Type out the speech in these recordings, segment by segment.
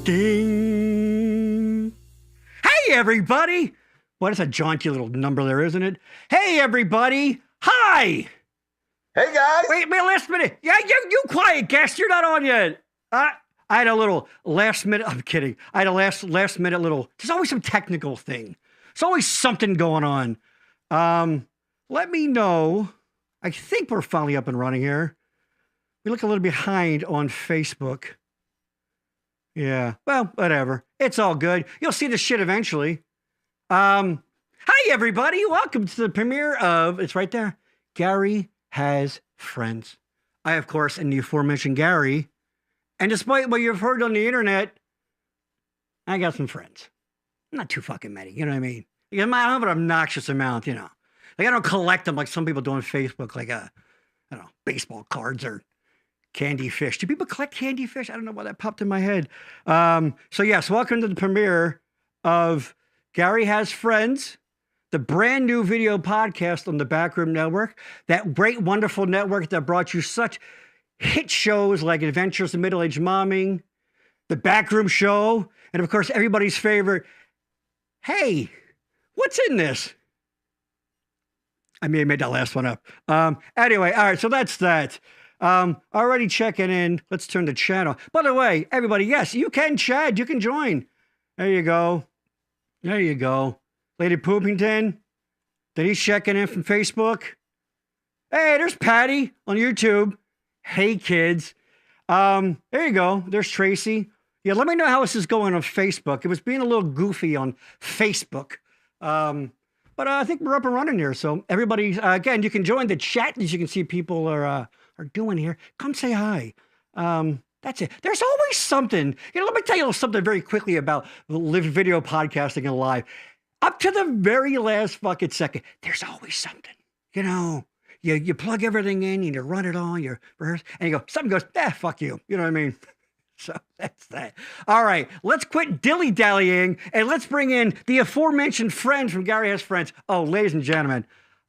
Ding. Hey, everybody. Boy, that's a jaunty little number there, isn't it? Hey, everybody. Hi. Hey, guys. Wait, last minute. Yeah, you quiet guest. You're not on yet. I had a little last minute. I'm kidding. I had a last minute little. There's always some technical thing. There's always something going on. Let me know. I think we're finally up and running here. We look a little behind on Facebook. Yeah, well, whatever. It's all good. You'll see the shit eventually. Hi, everybody. Welcome to the premiere of, it's right there, Gary Has Friends. I, of course, am the aforementioned Gary. And despite what you've heard on the internet, I got some friends. Not too fucking many, you know what I mean? I don't have an obnoxious amount, you know. Like, I don't collect them like some people do on Facebook, like, I don't know, baseball cards or candy fish. Do people collect candy fish? I don't know why that popped in my head. So yes, welcome to the premiere of Gary Has Friends, the brand new video podcast on the Backroom Network, that great, wonderful network that brought you such hit shows like Adventures in Middle-Aged Momming, The Backroom Show, and of course, everybody's favorite, hey, what's in this? I may have made that last one up. Anyway, all right, so that's that. Already checking in. Let's turn the chat on. By the way, everybody, yes, you can chat. You can join. There you go. There you go. Lady Poopington. Denise checking in from Facebook. Hey, there's Patty on YouTube. Hey, kids. There you go. There's Tracy. Yeah, let me know how this is going on Facebook. It was being a little goofy on Facebook. But I think we're up and running here. So everybody, again, you can join the chat as you can see people are doing here. Come say hi. That's it. There's always something. You know, let me tell you something very quickly about live video podcasting and live. Up to the very last fucking second, there's always something. You know, you plug everything in, you run it on, you rehearse, and you go, something goes, fuck you. You know what I mean? So that's that. All right, let's quit dilly-dallying and let's bring in the aforementioned friend from Gary Has Friends. Oh, ladies and gentlemen.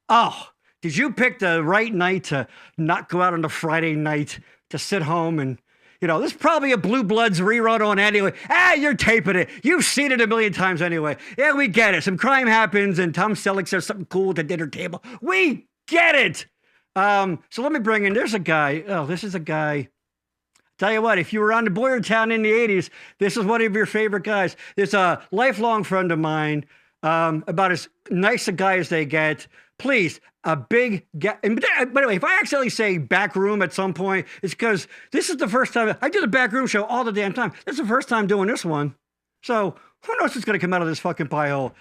Oh, did you pick the right night to not go out on the Friday night to sit home and, you know, this is probably a Blue Bloods rerun on anyway. You're taping it. You've seen it a million times anyway. Yeah, we get it. Some crime happens and Tom Selleck says something cool at the dinner table. We get it. So let me bring in, there's a guy. Oh, this is a guy. Tell you what, if you were on the Boyertown in the 80s, this is one of your favorite guys. It's a lifelong friend of mine, about as nice a guy as they get. Please, a big guy. And by the way, if I accidentally say back room at some point, it's because this is the first time. I do the back room show all the damn time. This is the first time doing this one. So who knows what's going to come out of this fucking pie hole.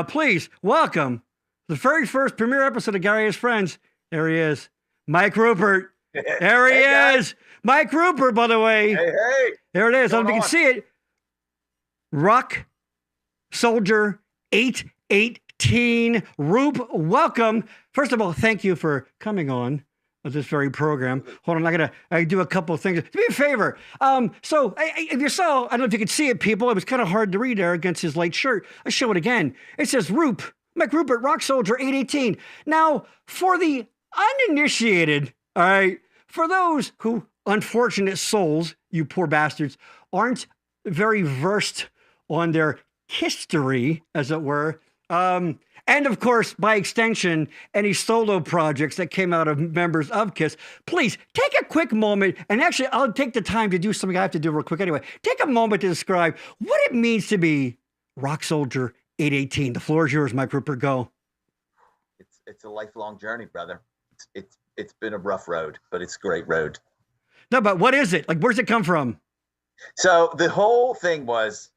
Please, welcome the very first premiere episode of Gary Has Friends. There he is, Mike Ruppert. There he is. Mike Ruppert, by the way. Hey. There it is. I don't know if you can see it. Rock Soldier 818. Rup, welcome. First of all, thank you for coming on this very program. Hold on, I do a couple of things. Do me a favor. So if you saw, I don't know if you could see it, people. It was kind of hard to read there against his light shirt. I'll show it again. It says Mike Ruppert, Rock Soldier 818. Now, for the uninitiated, all right, for those who, unfortunate souls, you poor bastards, aren't very versed on their history, as it were, and of course, by extension, any solo projects that came out of members of KISS, please take a quick moment, and actually, I'll take the time to do something I have to do real quick anyway. Take a moment to describe what it means to be Rock Soldier 818. The floor is yours, Mike Ruppert. Go. It's a lifelong journey, brother. It's been a rough road, but it's a great road. No, but what is it? Like, where's it come from? So the whole thing was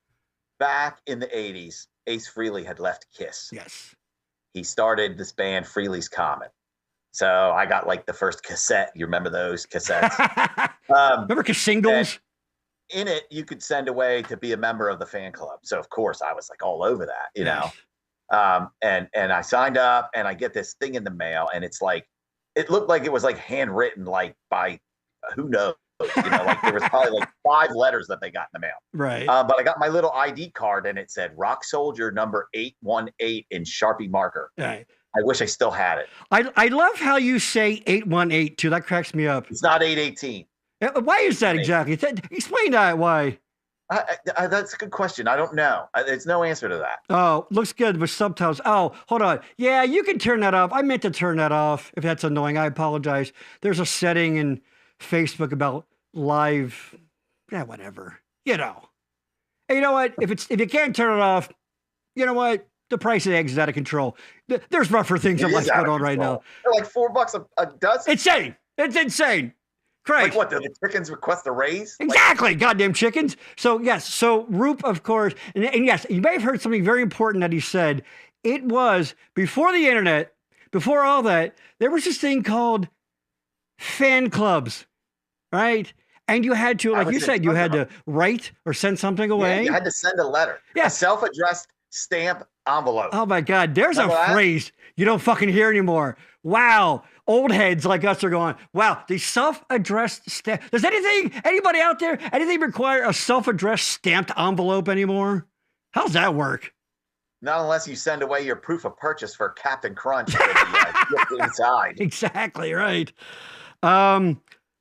back in the 80s, Ace Frehley had left KISS. Yes. He started this band, Frehley's Comet. So I got like the first cassette. You remember those cassettes? Remember singles? In it, you could send away to be a member of the fan club. So of course I was like all over that, you know? And I signed up and I get this thing in the mail and it's like, it looked like it was like handwritten, like by who knows, you know, like there was probably like 5 letters that they got in the mail. Right. But I got my little ID card and it said Rock Soldier number 818 in Sharpie marker. Right. I wish I still had it. I love how you say 818 too. That cracks me up. It's not 818. Why is that exactly? Explain that. Why? That's a good question. I don't know. There's no answer to that. Oh, looks good with subtitles. Oh, hold on. Yeah, you can turn that off. I meant to turn that off. If that's annoying, I apologize. There's a setting in Facebook about live. Yeah, whatever. You know. And you know what? If you can't turn it off, you know what? The price of eggs is out of control. There's rougher things in life going on right now. They're like $4 a dozen. Insane. It's insane. Christ. Like what? Do the chickens request a raise? Exactly. Goddamn chickens. So yes. So Roop, of course, and yes, you may have heard something very important that he said. It was before the internet, before all that, there was this thing called fan clubs, right? And you had to, like you said, you had to write or send something away. Yeah, you had to send a letter. Yeah. A self-addressed stamp envelope. Oh my God. There's a phrase you don't fucking hear anymore. Wow. Old heads like us are going, wow, the self-addressed stamp. Does anybody out there, anything require a self-addressed stamped envelope anymore? How's that work? Not unless you send away your proof of purchase for Captain Crunch inside. Exactly, right.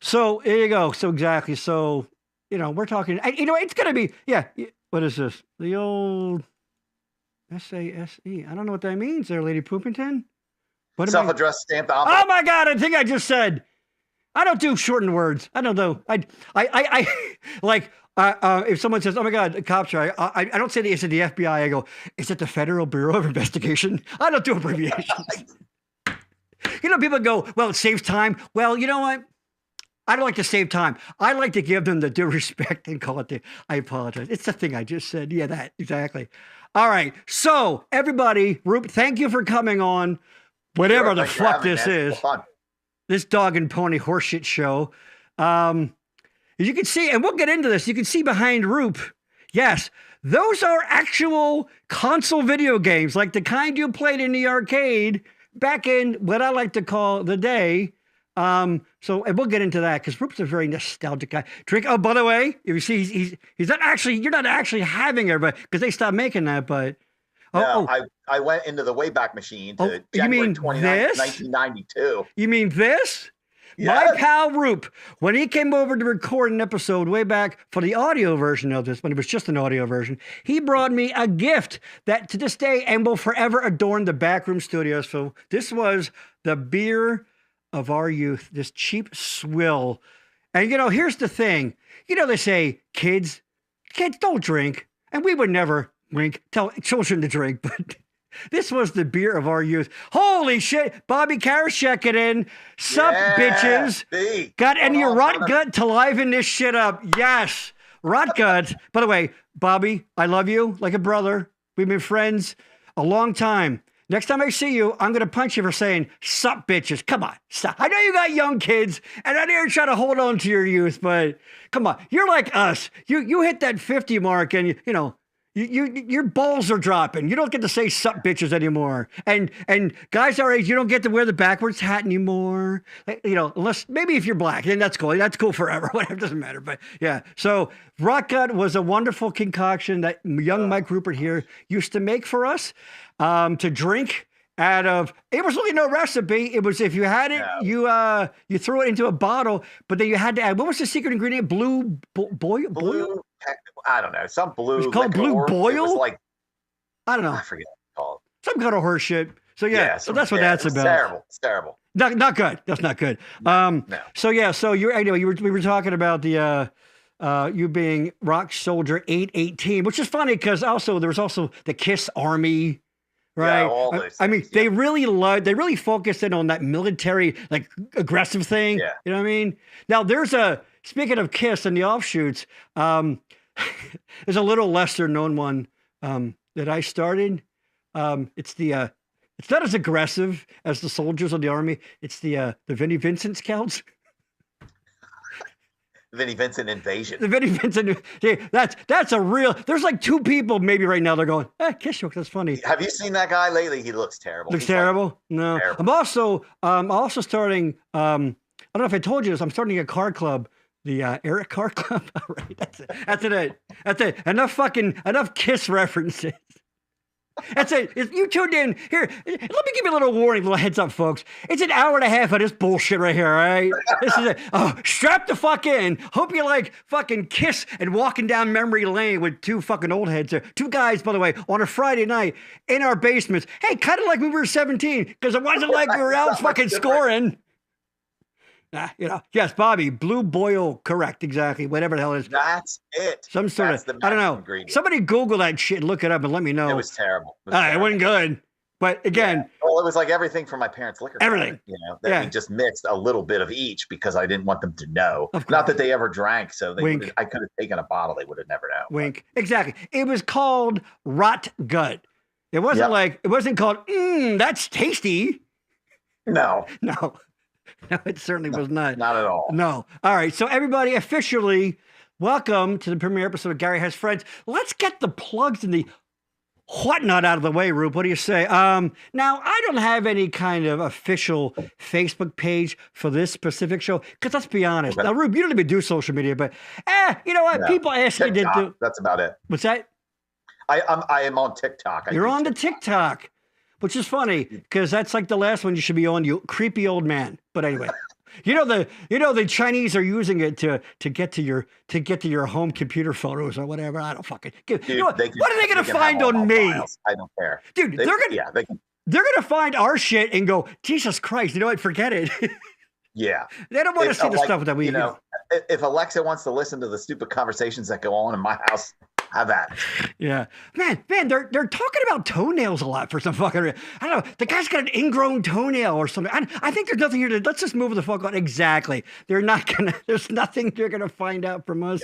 So there you go. So exactly. So, we're talking, it's going to be, what is this? The old SASE. I don't know what that means there, Lady Poopington. Self-addressed stamped envelope. Oh my God! I think I just said. I don't do shortened words. I don't know. I like if someone says, "Oh my God, the cops are," I don't say it's the FBI. I go, "Is it the Federal Bureau of Investigation?" I don't do abbreviations. People go, "Well, it saves time." Well, you know what? I don't like to save time. I like to give them the due respect and call it I apologize. It's the thing I just said. Yeah, that exactly. All right. So everybody, Roop, thank you for coming on. Whatever the fuck this is, this dog and pony horseshit show. As you can see, and we'll get into this, you can see behind Roop, yes, those are actual console video games, like the kind you played in the arcade back in what I like to call the day. And we'll get into that because Roop's a very nostalgic guy. Oh, by the way, if you see, he's not actually, you're not actually having it, but because they stopped making that, but. I went into the Wayback Machine to January 29th, 1992. You mean this? Yes. My pal Roop, when he came over to record an episode way back for the audio version of this, when it was just an audio version, he brought me a gift that to this day and will forever adorn the Backroom Studios. So this was the beer of our youth, this cheap swill. And, here's the thing. They say kids don't drink. And we would never tell children to drink, but this was the beer of our youth. Holy shit. Bobby Karashek it in. Sup, bitches. Got any rot gut to liven this shit up? Yes. Rot gut. By the way, Bobby, I love you like a brother. We've been friends a long time. Next time I see you, I'm going to punch you for saying, sup, bitches. Come on, stop. I know you got young kids, and I know you're trying to hold on to your youth, but come on. You're like us. You hit that 50 mark, and, your balls are dropping. You don't get to say sup bitches anymore. And guys our age, you don't get to wear the backwards hat anymore. Unless maybe if you're black, then that's cool. That's cool forever. Whatever, doesn't matter. But yeah. So Rock Gut was a wonderful concoction that young Mike Ruppert here used to make for us to drink out of. It was really no recipe. It was if you had it, you threw it into a bottle, but then you had to add. What was the secret ingredient? Blue boil. I don't know. Some blue. It's called Blue Boil. It was like I don't know. I forget what it's called. Some kind of horse shit. So so that's what that's about. Terrible. It's terrible. Not good. That's not good. No. So yeah. So we were talking about the you being Rock Soldier 818, which is funny because there was also the Kiss Army. Right. Yeah, all those things, they really focused in on that military, like aggressive thing. Yeah. You know what I mean? Now speaking of Kiss and the offshoots, there's a little lesser known one that I started. It's not as aggressive as the soldiers of the Army. It's the Vinnie Vincent Scouts. Vinnie Vincent invasion. The Vinnie Vincent. That's a real. There's like two people maybe right now. They're going, Kiss joke. That's funny. Have you seen that guy lately? He looks terrible. Looks terrible. No. Terrible. I'm also starting. I don't know if I told you this. I'm starting a car club. The Eric Car Club. All right, that's it. That's it. Enough Kiss references. That's it. If you tuned in here, let me give you a little warning, a little heads up, folks. It's an hour and a half of this bullshit right here, all right? This is it. Oh, strap the fuck in. Hope you like fucking Kiss and walking down memory lane with two fucking old heads there. Two guys, by the way, on a Friday night in our basements. Hey, kind of like when we were 17, because it wasn't like we were out fucking scoring. Yes, Bobby, blue boil, correct, exactly, whatever the hell it is. That's it. Some sort That's of, I don't know. ingredient. Somebody Google that shit, look it up, and let me know. It was terrible. It wasn't good. But again, well, it was like everything from my parents' liquor everything, cabinet, that we just mixed a little bit of each because I didn't want them to know. Not that they ever drank, so I could have taken a bottle, they would have never known. Wink. Exactly. It was called rot gut. It wasn't it wasn't called, that's tasty. No. No, it certainly was not. Not at all. No. All right. So everybody officially welcome to the premiere episode of Gary Has Friends. Let's get the plugs and the whatnot out of the way, Rube. What do you say? Now, I don't have any kind of official Facebook page for this specific show, because let's be honest. Now, Rube, you don't even do social media, but you know what? No. People ask me to do. That's about it. What's that? I am on TikTok. You're on the TikTok. Which is funny, because that's like the last one you should be on, you creepy old man. But anyway, the Chinese are using it to get to your home computer photos or whatever. I don't fucking give. Dude, what are they gonna find on me? Files. I don't care, dude. They're gonna find our shit and go, Jesus Christ, you know what? Forget it. Yeah, they don't want to see the stuff that we know. If Alexa wants to listen to the stupid conversations that go on in my house, have that. Yeah, man, they're talking about toenails a lot for some fucking. I don't know. The guy's got an ingrown toenail or something. I think there's nothing here to. Let's just move the fuck on. Exactly. They're not gonna. There's nothing they're gonna find out from us.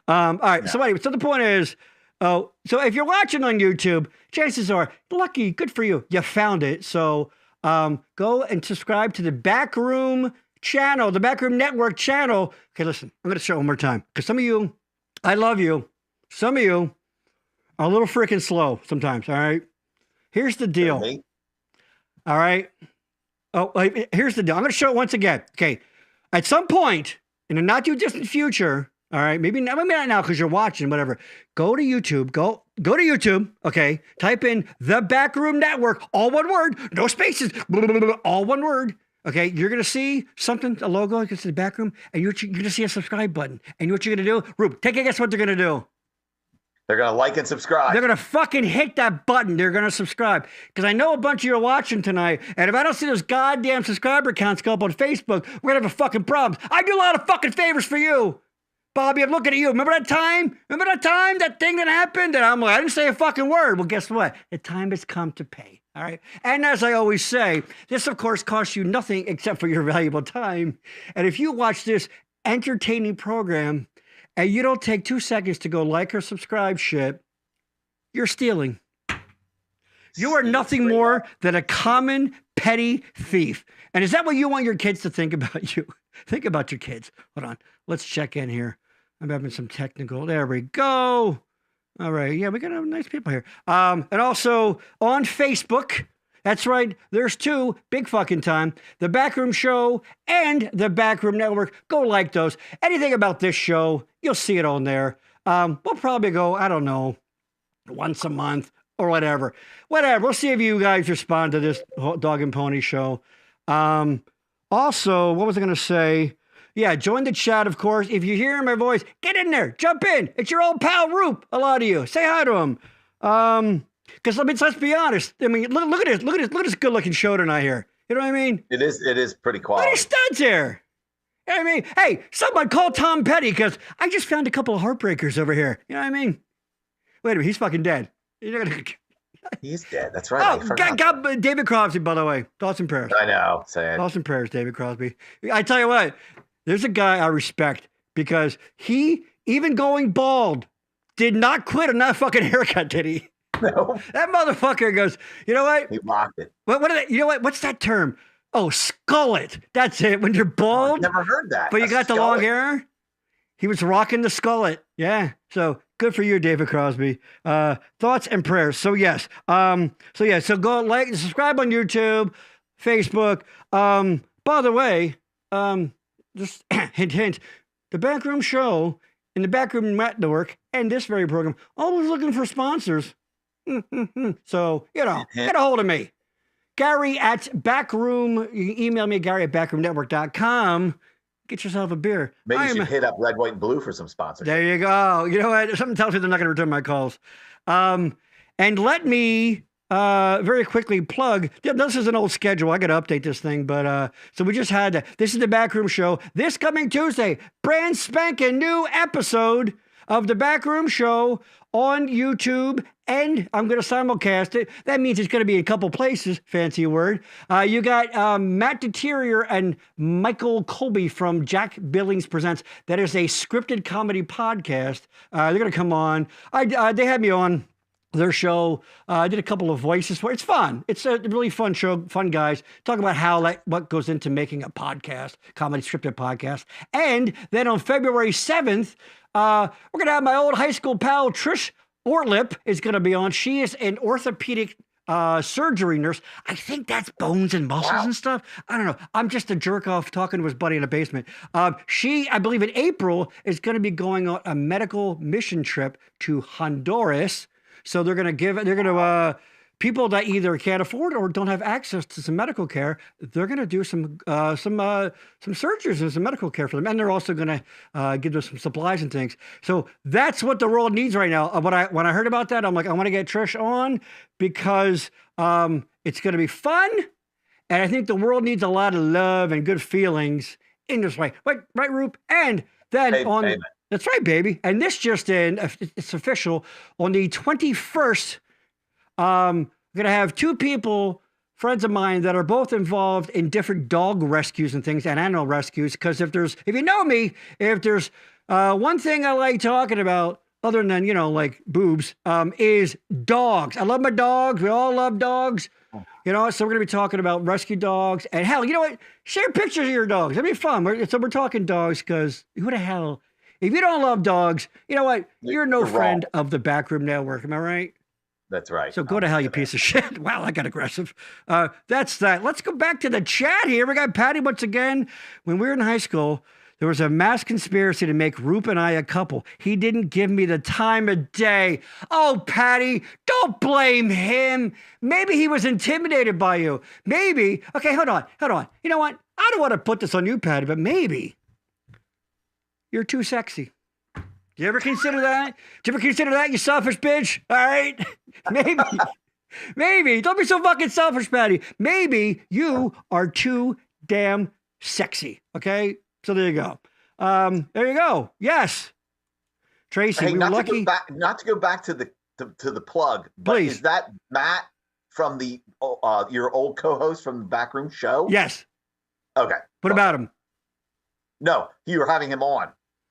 Yeah. All right. No. So anyway, so the point is, so if you're watching on YouTube, chances are lucky, good for you. You found it. So go and subscribe to the Backroom channel, the Backroom Network channel. Okay, listen. I'm gonna show it one more time because some of you, I love you. Some of you are a little freaking slow sometimes, all right? Here's the deal. All right? Oh, here's the deal. I'm going to show it once again. Okay. At some point in the not too distant future, all right, maybe not now because you're watching, whatever, go to YouTube. Go to YouTube, okay? Type in The Backroom Network, all one word, no spaces, all one word. Okay, you're going to see something, a logo, you can see the Backroom, and you're going to see a subscribe button. And what you're going to do, Rube, take a guess what they're going to do. They're going to like and subscribe. They're going to fucking hit that button. They're going to subscribe. Because I know a bunch of you are watching tonight, and if I don't see those goddamn subscriber counts go up on Facebook, we're going to have a fucking problem. I do a lot of fucking favors for you. Bobby, I'm looking at you. Remember that time? That thing that happened? And I'm like, I didn't say a fucking word. Well, guess what? The time has come to pay. All right. And as I always say, this, of course, costs you nothing except for your valuable time. And if you watch this entertaining program, and you don't take 2 seconds to go like or subscribe shit, you're stealing. You are nothing more than a common petty thief. And is that what you want your kids to think about you? Think about your kids. Hold on. Let's check in here. I'm having some technical. There we go. All right. Yeah, we got nice people here. And also on Facebook. That's right. There's two, big fucking time. The Backroom Show and the Backroom Network. Go like those. Anything about this show, you'll see it on there. We'll probably go, I don't know, once a month or whatever. Whatever. We'll see if you guys respond to this Dog and Pony show. Also, what was I going to say? Yeah, join the chat, of course. If you hear my voice, get in there. Jump in. It's your old pal, Roop. A lot of you. Say hi to him. Because let's be honest. I mean, look at this good-looking show tonight here. You know what I mean? It is pretty quality. Look at these studs here. You know what I mean? Hey, someone call Tom Petty because I just found a couple of heartbreakers over here. You know what I mean? Wait a minute, he's fucking dead. He's dead. That's right. Oh, God, David Crosby, by the way. Thoughts and prayers. I know. Sad. Thoughts and prayers, David Crosby. I tell you what, there's a guy I respect because he, even going bald, did not quit on that fucking haircut, did he? No. That motherfucker goes, you know what? He locked it. What are they, you know what? What's that term? Oh, skullet. That's it. When you're bald. I've never heard that. But you got the long hair. He was rocking the skullet. Yeah. So good for you, David Crosby. Thoughts and prayers. So yes. So go like, subscribe on YouTube, Facebook. By the way, just hint, the Backroom Show and the Backroom Network and this very program always looking for sponsors. So, get a hold of me. Gary at Backroom. You can email me, Gary at backroomnetwork.com. Get yourself a beer. Maybe you should hit up Red, White, and Blue for some sponsorship. There you go. You know what? Something tells me they're not going to return my calls. And let me very quickly plug. Yeah, this is an old schedule. I got to update this thing. But so we just had this is the Backroom Show. This coming Tuesday, brand spanking new episode of the Backroom Show on YouTube, and I'm going to simulcast it. That means it's going to be in a couple places, fancy word. You got Matt Deterior and Michael Colby from Jack Billings Presents. That is a scripted comedy podcast. They're going to come on. They had me on their show. I did a couple of voices for it. It's fun. It's a really fun show. Fun guys. Talk about what goes into making a podcast, comedy scripted podcast. And then on February 7th, we're going to have my old high school pal, Trish Ortlip, is going to be on. She is an orthopedic surgery nurse. I think that's bones and muscles and stuff. I don't know. I'm just a jerk off talking to his buddy in the basement. She, I believe in April, is going to be going on a medical mission trip to Honduras. So they're going to people that either can't afford or don't have access to some medical care, they're going to do some surgeries and some medical care for them, and they're also going to give them some supplies and things. So that's what the world needs right now. When I heard about that, I'm like, I want to get Trish on because it's going to be fun, and I think the world needs a lot of love and good feelings in this way. Right, Roop? And then Amen. That's right, baby. And this just in, it's official, on the 21st. I'm going to have two people, friends of mine, that are both involved in different dog rescues and things and animal rescues. Because if you know me, if there's one thing I like talking about, other than, like boobs, is dogs. I love my dogs. We all love dogs. So we're going to be talking about rescue dogs. And hell, you know what? Share pictures of your dogs. That'd be fun. We're talking dogs because who the hell, if you don't love dogs, you know what? You're no friend of the Backroom Network. Am I right? That's right. So go to hell, you piece of shit. Wow, that got aggressive. That's that. Let's go back to the chat here. We got Patty once again. When we were in high school, there was a mass conspiracy to make Roop and I a couple. He didn't give me the time of day. Oh, Patty, don't blame him. Maybe he was intimidated by you. Maybe. Okay, hold on. You know what? I don't want to put this on you, Patty, but maybe you're too sexy. Do you ever consider that? You selfish bitch? All right? Maybe. Don't be so fucking selfish, Patty. Maybe you are too damn sexy. Okay? So there you go. There you go. Yes. Tracy, we were lucky. Not to go back to the plug, but please. Is that Matt from your old co-host from the Backroom Show? Yes. Okay. What about him? No, you were having him on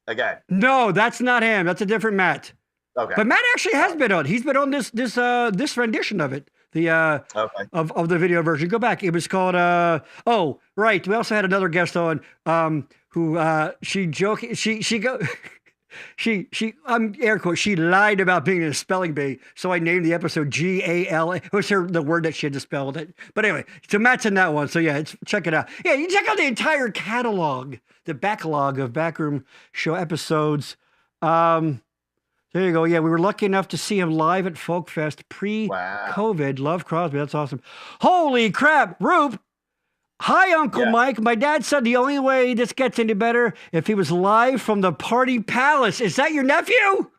again. No, that's not him. That's a different Matt. Okay. But Matt actually has been on. He's been on this rendition of it. Of the video version. Go back. It was called oh, right. We also had another guest on who she air quotes, she lied about being in a spelling bee, so I named the episode GAL. It was the word that she had to spell it. But anyway, so Matt's in that one. So yeah, check it out. Yeah, you check out the entire catalog, the backlog of Backroom Show episodes. There you go. Yeah, we were lucky enough to see him live at Folk Fest pre-COVID. Wow. Love Crosby. That's awesome. Holy crap, Roop. Hi, Uncle Mike. My dad said the only way this gets any better if he was live from the Party Palace. Is that your nephew?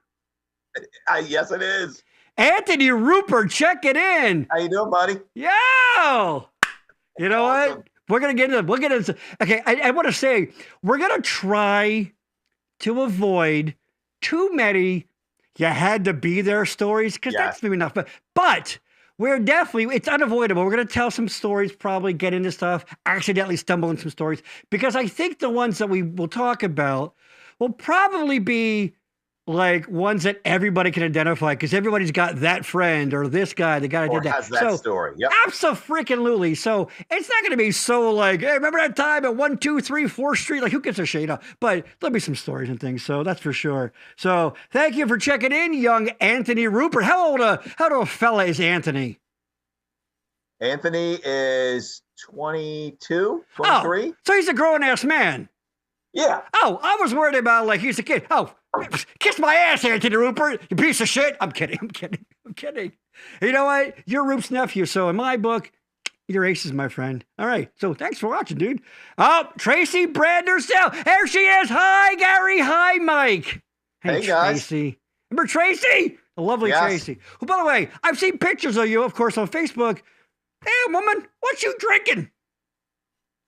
Yes, it is. Anthony Ruppert, check it in. How you doing, buddy? Yo! You know awesome. What? We'll get into. Okay, I want to say we're gonna try to avoid too many you had to be there stories, because that's maybe enough. But we're definitely, it's unavoidable. We're going to tell some stories, probably get into stuff, accidentally stumble in some stories, because I think the ones that we will talk about will probably be like ones that everybody can identify, because everybody's got that friend or this guy, the guy that did that. Has that story. Yep. Abso-freaking-lutely. So it's not going to be so like, hey, remember that time at 1, 2, 3, 4th Street? Like, who gives a shit? But there'll be some stories and things. So that's for sure. So thank you for checking in, young Anthony Ruppert. How old a fella is Anthony? Anthony is 22, 23. Oh, so he's a grown-ass man. Yeah. Oh, I was worried about like he's a kid. Oh, kiss my ass, Anthony Ruppert, you piece of shit. I'm kidding. I'm kidding. You know what? You're Roop's nephew, so in my book, you're aces, my friend. All right. So thanks for watching, dude. Oh, Tracy Brandersell. There she is. Hi, Gary. Hi, Mike. Hey, guys. Tracy. Remember Tracy? The lovely Tracy. Who, by the way, I've seen pictures of you, of course, on Facebook. Damn, woman, what you drinking?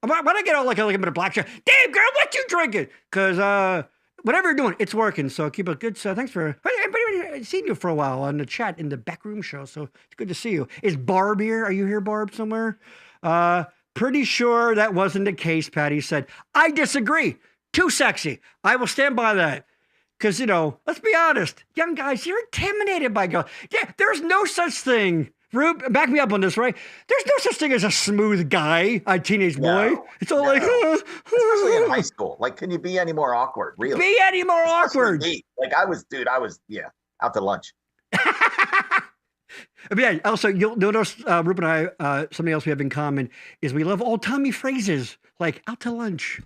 When I get all like a bit of black shirt, damn, girl, what you drinking? Because whatever you're doing, it's working. So keep a good. Thanks for. I've seen you for a while on the chat in the backroom show, so it's good to see you. Is Barb here? Are you here, Barb, somewhere? Pretty sure that wasn't the case. Patty said, I disagree. Too sexy. I will stand by that. Because, you know, let's be honest. Young guys, you're intimidated by girls. Yeah, there's no such thing. Rube, back me up on this, right? There's no such thing as a smooth guy, a teenage boy. It's all like... Especially in high school. Like, can you be any more awkward, really? Be any more awkward. Like, I was, out to lunch. Yeah, also, you'll notice, Rube and I, something else we have in common is we love old-timey phrases, like out to lunch.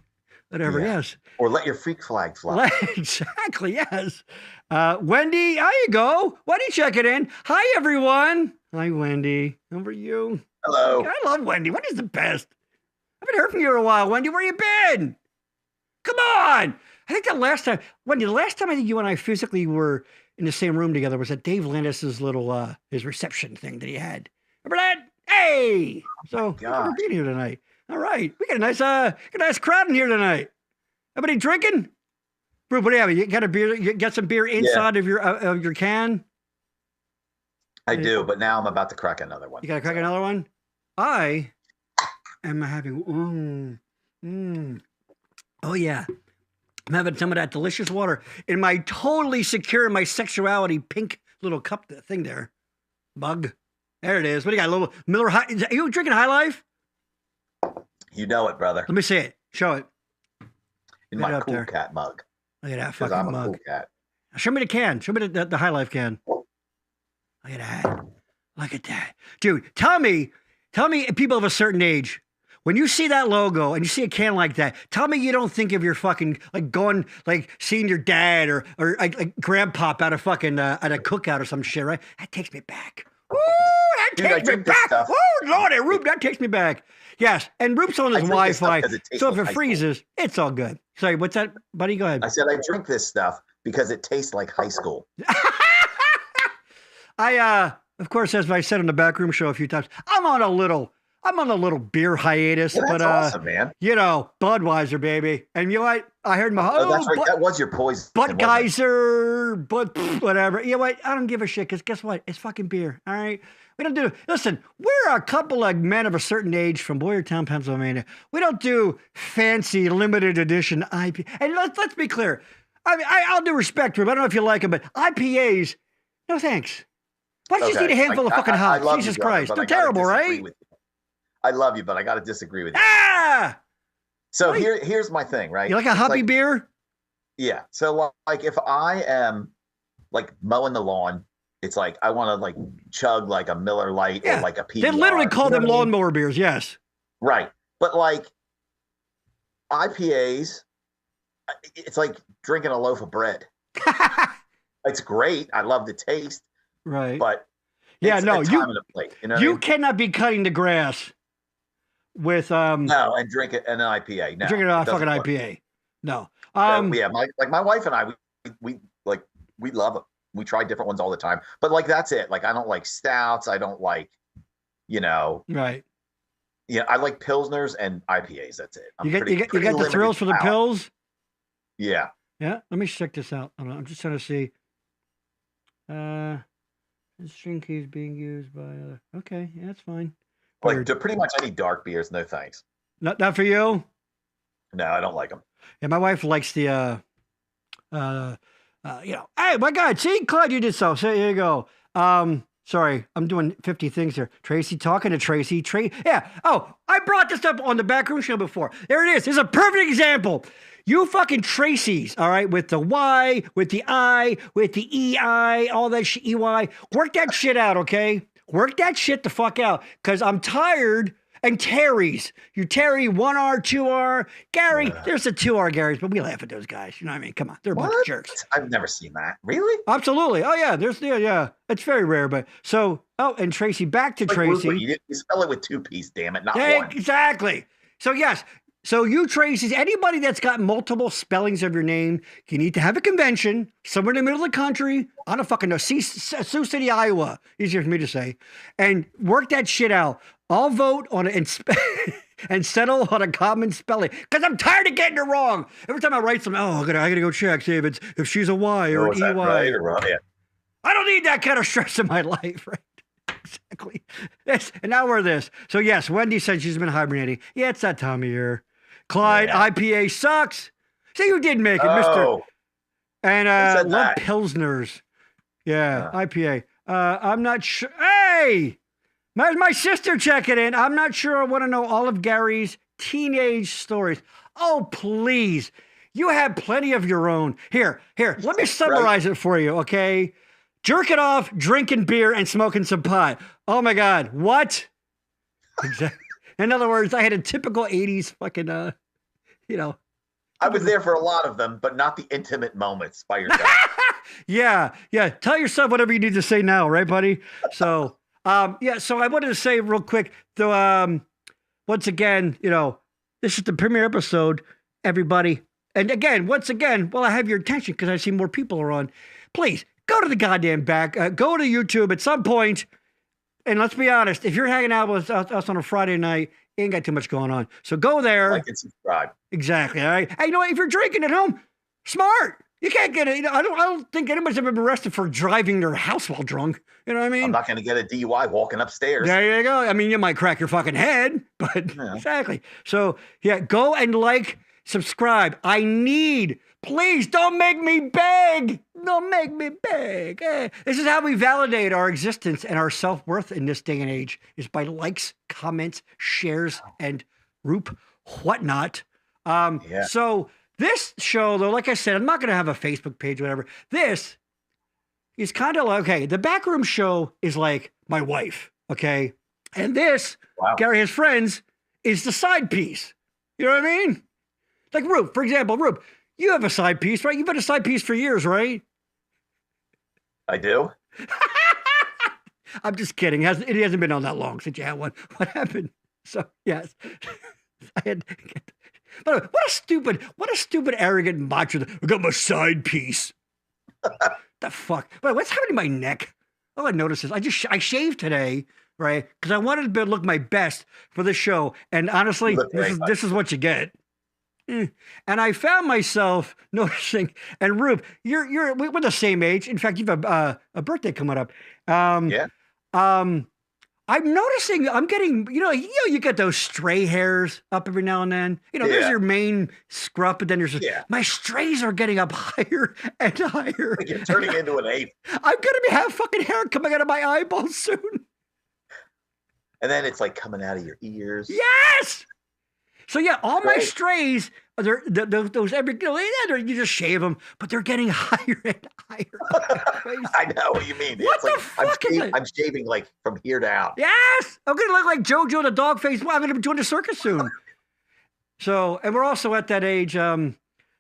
Whatever, yes. Or let your freak flag fly. Exactly, yes. Wendy, how you go? Wendy checking in. Hi, everyone. Hi, Wendy. How are you? Hello. I love Wendy. Wendy's the best. I haven't heard from you in a while. Wendy, where you been? Come on. I think the last time I think you and I physically were in the same room together was at Dave Landis's little, his reception thing that he had. Remember that? Hey! So, thanks for being here tonight. All right. We got a nice crowd in here tonight. Everybody drinking? Bro, what do you have? You got a beer? You got some beer inside of your can? I do, but now I'm about to crack another one. You got to crack another one? I am having, oh yeah. I'm having some of that delicious water in my totally secure in my sexuality pink little cup thing there. Bug. There it is. What do you got? A little Miller High. Are you drinking High Life? You know it, brother. Let me see it. Show it. In my cool cat mug. Look at that fucking mug. I'm a cool cat. Show me the can. Show me the High Life can. Look at that. Look at that. Dude, tell me, people of a certain age, when you see that logo and you see a can like that, tell me you don't think of your fucking, like going, like seeing your dad or like grandpop at a fucking, at a cookout or some shit, right? That takes me back. Ooh, that takes me back. Oh, Lordy, Rube, that takes me back. Yes, and Rube's on his Wi-Fi, so if it freezes, it's all good. Sorry, what's that, buddy? Go ahead. I said I drink this stuff because it tastes like high school. Of course, as I said on the backroom show a few times, I'm on a little beer hiatus. Yeah, that's awesome, man. You know, Budweiser, baby. And you know what? I heard my that's right. That was your poison. Budweiser, whatever. You know what? I don't give a shit because guess what? It's fucking beer. All right. We don't do. Listen, we're a couple of men of a certain age from Boyertown, Pennsylvania. We don't do fancy limited edition IPA. And let's be clear. I'll do respect to him. I don't know if you like them, but IPAs, no thanks. Why don't you just eat a handful of fucking hops? Jesus Christ. They're terrible, right? I love you, but I got to disagree with you. Ah! So here's my thing, right? You like a hoppy beer? Yeah. So like if I am like mowing the lawn, it's like I want to like chug like a Miller Lite or like a PBR. They literally call them lawnmower beers, yes. Right. But like IPAs, it's like drinking a loaf of bread. It's great. I love the taste. Right. But yeah, no, you cannot be cutting the grass with no, and drink it an IPA. No, drinking a fucking IPA. No. Yeah, my wife and I, we love them. We try different ones all the time. But like that's it. Like I don't like stouts. I don't like, Right. Yeah, I like pilsners and IPAs. That's it. You got the thrills for the pills? Yeah. Yeah. Let me check this out. I'm just trying to see. This string key is being used by okay, yeah, that's fine. Like to pretty much any dark beers, no thanks. Not for you? No, I don't like them. Yeah, my wife likes the hey, my God, see, Claude, you did so. So here you go. Sorry, I'm doing 50 things here. Tracy, talking to Tracy. Yeah. Oh, I brought this up on the backroom show before. There it is. It's a perfect example. You fucking Tracy's, all right, with the Y, with the I, with the EI, all that shit, EY. Work that shit out, okay? Work that shit the fuck out. Because I'm tired. And Terry's. You Terry, 1R, 2R. Gary, there's the 2R Garys, but we laugh at those guys. You know what I mean? Come on. They're a bunch of jerks. I've never seen that. Really? Absolutely. Oh, yeah. Yeah. It's very rare. But so, and Tracy, back to Tracy. You spell it with 2 P's, damn it, not yeah, one. Exactly. So, yes. So you, Tracy, anybody that's got multiple spellings of your name, you need to have a convention somewhere in the middle of the country. I don't fucking know. Sioux City, Iowa. Easier for me to say. And work that shit out. I'll vote on it and settle on a common spelling because I'm tired of getting it wrong. Every time I write something, I gotta go check, see if she's a Y or an EY. Right or wrong? Yeah. I don't need that kind of stress in my life, right? Exactly. Yes. And now we're this. So yes, Wendy said she's been hibernating. Yeah, it's that time of year. Clyde, IPA sucks. See, you did make it, Mister. And love Pilsners. Yeah, IPA. I'm not sure. Hey! My sister checking in. I'm not sure I want to know all of Gary's teenage stories. Oh, please. You have plenty of your own. Here. Let me summarize it for you, okay? Jerking off, drinking beer, and smoking some pot. Oh, my God. What? Exactly. In other words, I had a typical 80s fucking, I was there for a lot of them, but not the intimate moments by yourself. Yeah. Tell yourself whatever you need to say now, right, buddy? So... so I wanted to say real quick, though, once again, this is the premiere episode, everybody. And again, once again, I have your attention because I see more people are on. Please go to the goddamn back, go to YouTube at some point. And let's be honest, if you're hanging out with us on a Friday night, you ain't got too much going on. So go there. Like and subscribe. Exactly. All right. Hey, if you're drinking at home, smart. You can't get it. I don't think anybody's ever been arrested for driving their house while drunk. You know what I mean? I'm not going to get a DUI walking upstairs. There you go. I mean, you might crack your fucking head, but exactly. So yeah, go and subscribe. Please don't make me beg. Don't make me beg. This is how we validate our existence and our self-worth in this day and age is by likes, comments, shares, and whatnot. So this show, though, like I said, I'm not going to have a Facebook page or whatever. This is kind of like, okay, the Backroom Show is like my wife, okay? And this, Gary Has Friends, is the side piece. You know what I mean? Like Roop, for example. Roop, you have a side piece, right? You've had a side piece for years, right? I do. I'm just kidding. It hasn't been on that long since you had one. What happened? So, yes. I had... But what a stupid, arrogant macho. I got my side piece. The fuck? But what's happening to my neck? Oh, I noticed this. I shaved today, right? Because I wanted to look my best for the show. And honestly, this is what you get. And I found myself noticing, and Rube, we're the same age. In fact, you have a birthday coming up. I'm noticing I'm getting, you get those stray hairs up every now and then. There's your main scruff, but then there's my strays are getting up higher and higher. Like you're turning into an ape. I'm gonna have fucking hair coming out of my eyeballs soon. And then it's like coming out of your ears. Yes. So all my strays, those every you just shave them, but they're getting higher and higher. I know what you mean. What the fuck is it? I'm shaving like from here down. Yes, I'm gonna look like JoJo the dog face. I'm gonna join the circus soon. So, and we're also at that age. I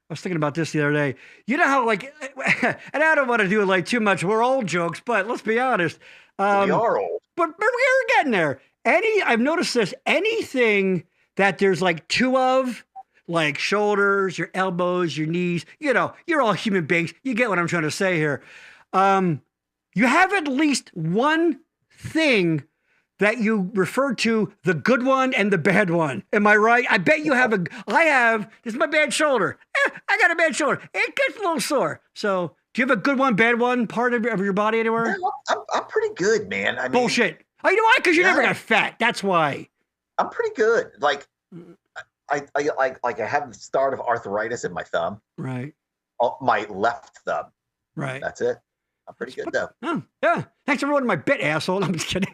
was thinking about this the other day. You know how and I don't want to do it too much. We're old jokes, but let's be honest. We are old, but we're getting there. I've noticed this. Anything that there's two of, like shoulders, your elbows, your knees, you're all human beings. You get what I'm trying to say here. You have at least one thing that you refer to the good one and the bad one. Am I right? I bet you have this is my bad shoulder. I got a bad shoulder. It gets a little sore. So do you have a good one, bad one part of your body anywhere? I'm pretty good, man. I mean, bullshit. Oh, you know why? Because you never got fat. That's why. I'm pretty good. I have the start of arthritis in my thumb. Right. My left thumb. Right. That's it. I'm pretty good though. Oh, yeah. Thanks for ruining my bit, asshole. I'm just kidding.